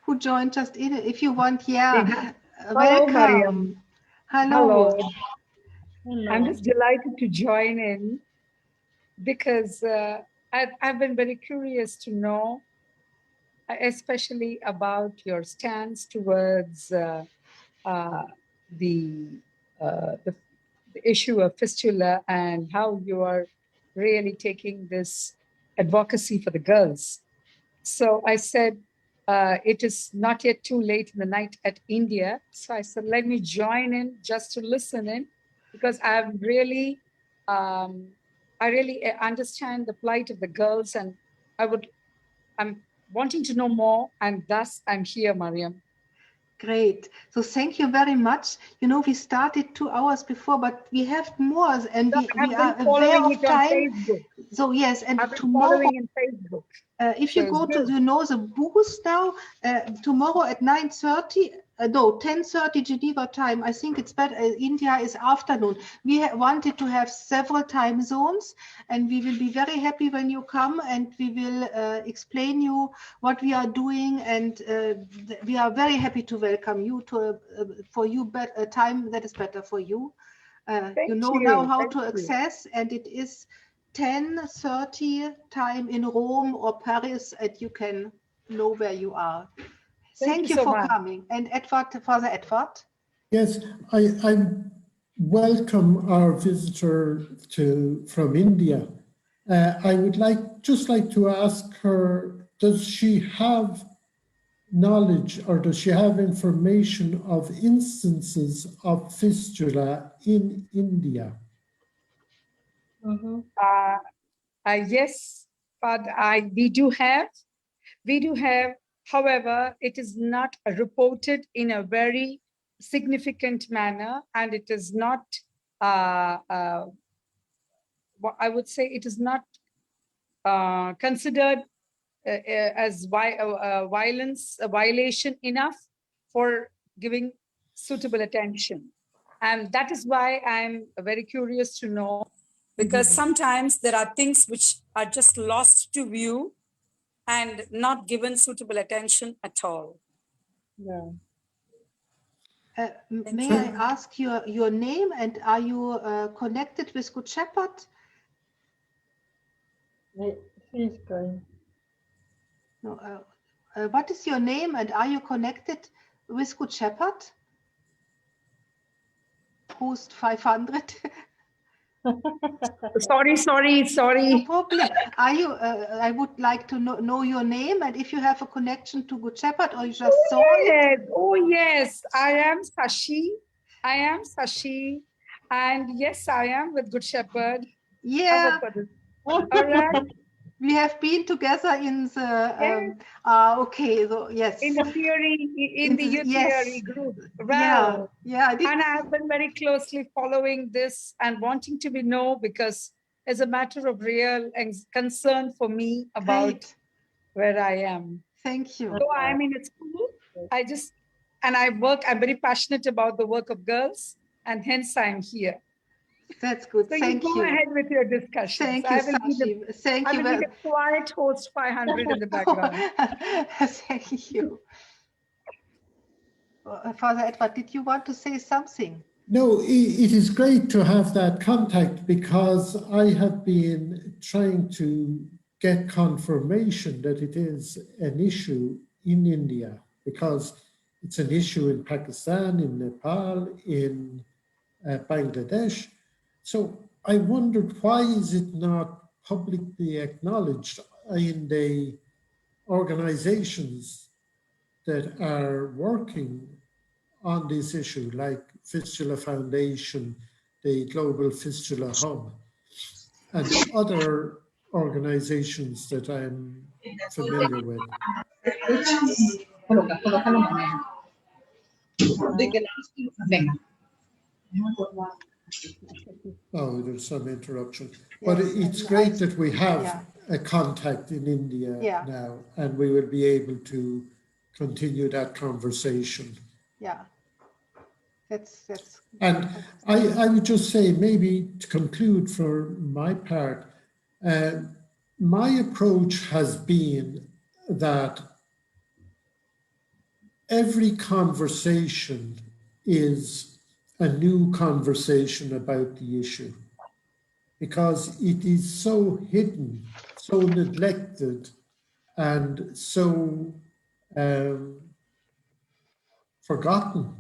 who joined just in. If you want, yeah. Hello, Welcome. Mariam. Hello. Hello. I'm just delighted to join in because I've been very curious to know, especially about your stance towards the issue of fistula and how you are really taking this advocacy for the girls. So I said, it is not yet too late in the night at India. So I said, let me join in just to listen in, because I really understand the plight of the girls, and I'm wanting to know more, and thus I'm here, Mariam. Great. So thank you very much. You know, we started 2 hours before, but we have more, and we are aware of time. So yes, and tomorrow, following in Facebook. If you go to, you know, the booth now, tomorrow at 9:30, no, 10:30 Geneva time. I think it's better. India is afternoon. We wanted to have several time zones, and we will be very happy when you come, and we will explain you what we are doing, and we are very happy to welcome you to for you a time that is better for you. You know now how to access, and it is 10:30 time in Rome or Paris, and you can know where you are. Thank you so for much. coming. And Edward, Father Edward. Yes, I welcome our visitor from India. I would just like to ask her, does she have knowledge or does she have information of instances of fistula in India? Mm-hmm. Yes, but we do have, however, it is not reported in a very significant manner, and it is not, I would say it is not considered as a violation enough for giving suitable attention. And that is why I'm very curious to know, because sometimes there are things which are just lost to view and not given suitable attention at all. Yeah. May I ask your name, and are you connected with Good Shepherd? No, what is your name, and are you connected with Good Shepherd? Host 500. Sorry. No problem. Are you? I would like to know your name, and if you have a connection to Good Shepherd, or you just saw it. Oh yes, I am Sashi, and yes, I am with Good Shepherd. Yeah. All right. We have been together in the, Yes. okay, so yes. In the theory, in the youth theory group. Well, yeah. and I've been very closely following this and wanting to know because it's a matter of real concern for me about where I am. Thank you. So I'm in a school. I'm very passionate about the work of girls, and hence I'm here. That's good. So Thank you you. go ahead with your discussion. Thank I you, will be Sashi. I will be the quiet host 500 in the background. Thank you. Father Edward, did you want to say something? No, it is great to have that contact because I have been trying to get confirmation that it is an issue in India, because it's an issue in Pakistan, in Nepal, in Bangladesh. So I wondered, why is it not publicly acknowledged in the organizations that are working on this issue, like Fistula Foundation, the Global Fistula Hub, and other organizations that I'm familiar with? Oh, there's some interruption. But it's great that we have a contact in India now, and we will be able to continue that conversation. Yeah. That's And I would just say, maybe to conclude for my part, my approach has been that every conversation is a new conversation about the issue, because it is so hidden, so neglected, and so forgotten,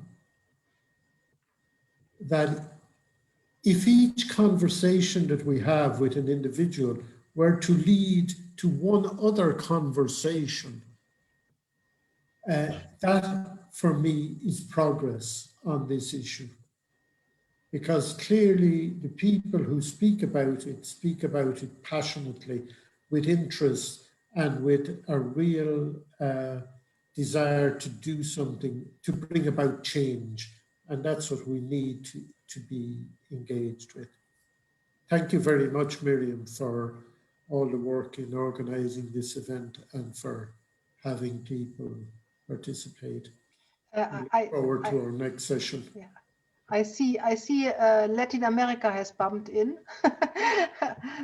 that if each conversation that we have with an individual were to lead to one other conversation, that for me is progress on this issue. Because clearly the people who speak about it passionately, with interest and with a real desire to do something, to bring about change. And that's what we need to be engaged with. Thank you very much, Miriam, for all the work in organising this event and for having people participate. I look forward to our next session. Yeah. I see Latin America has bumped in.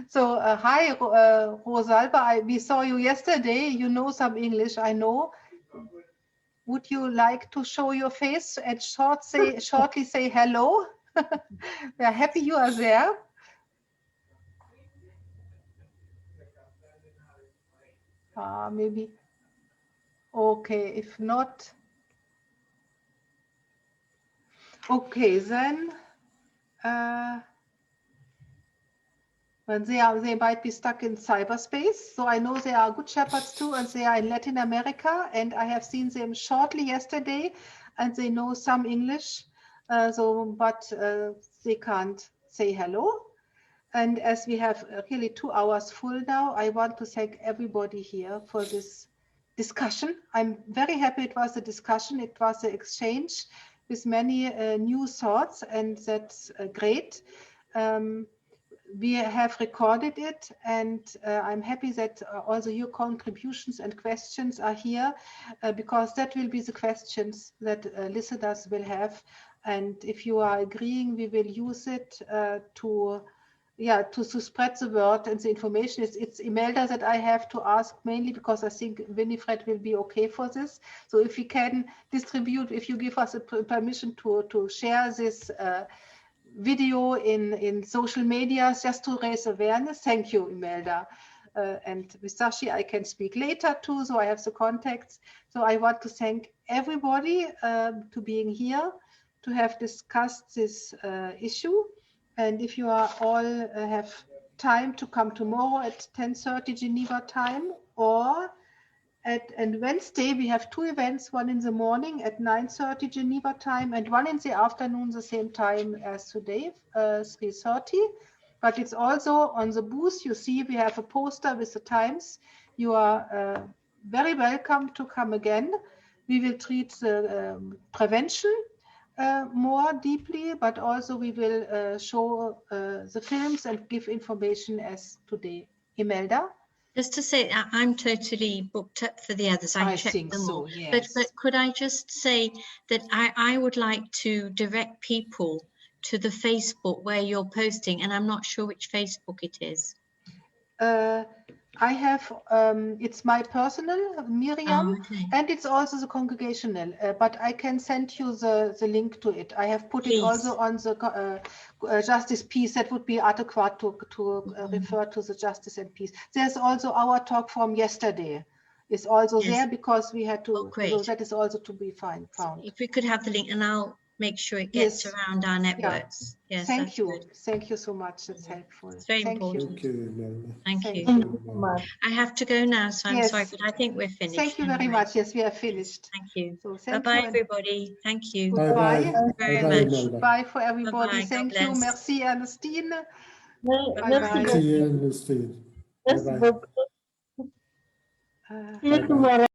So hi, Rosalba, we saw you yesterday. You know some English, I know. Would you like to show your face and shortly say hello? We are happy you are there. Maybe. Okay, if not. Okay, then. But they might be stuck in cyberspace. So I know there are good shepherds too, and they are in Latin America, and I have seen them shortly yesterday, and they know some English, but they can't say hello. And as we have really 2 hours full now, I want to thank everybody here for this discussion. I'm very happy it was a discussion. It was an exchange with many new thoughts, and that's great. We have recorded it, and I'm happy that also your contributions and questions are here, because that will be the questions that listeners will have. And if you are agreeing, we will use it to spread the word and the information. It's Imelda that I have to ask mainly, because I think Winifred will be okay for this. So if we can distribute, if you give us a permission to share this video in social media, just to raise awareness. Thank you, Imelda. And with Sashi, I can speak later too, so I have the contacts. So I want to thank everybody to being here, to have discussed this issue. And if you are all have time to come tomorrow at 10:30 Geneva time, or and Wednesday, we have 2 events, one in the morning at 9:30 Geneva time, and one in the afternoon, the same time as today, 3:30. but it's also on the booth. You see, we have a poster with the times. You are very welcome to come again. We will treat the prevention more deeply, but also we will show the films and give information as today. Imelda? Just to say, I'm totally booked up for the others. I checked think them so, all. yes. But could I just say that I would like to direct people to the Facebook where you're posting, and I'm not sure which Facebook it is. I have, it's my personal, Miriam, Oh, okay. and it's also the congregational, but I can send you the link to it. I have put it also on the justice peace. That would be adequate to refer to the justice and peace. There's also our talk from yesterday. Is also there because we had to, so that is also to be found. If we could have the link, and I'll make sure it gets around our networks. Yes, thank you. good. Thank you so much. That's helpful. It's very important. Thank you, Imelda. Thank you. Thank you so much. I have to go now, so I'm Yes. sorry, but I think we're finished. Thank you very much. Yes, we are finished. Thank you. So thank Bye-bye, you. everybody. Thank you. Goodbye. Bye-bye. Very Bye-bye, much. Imelda. Bye for everybody. Bye-bye. God Thank you. bless. Merci, Ernestine. Merci Bye-bye. See you, beaucoup. Ernestine. Merci Bye-bye. beaucoup. See you tomorrow.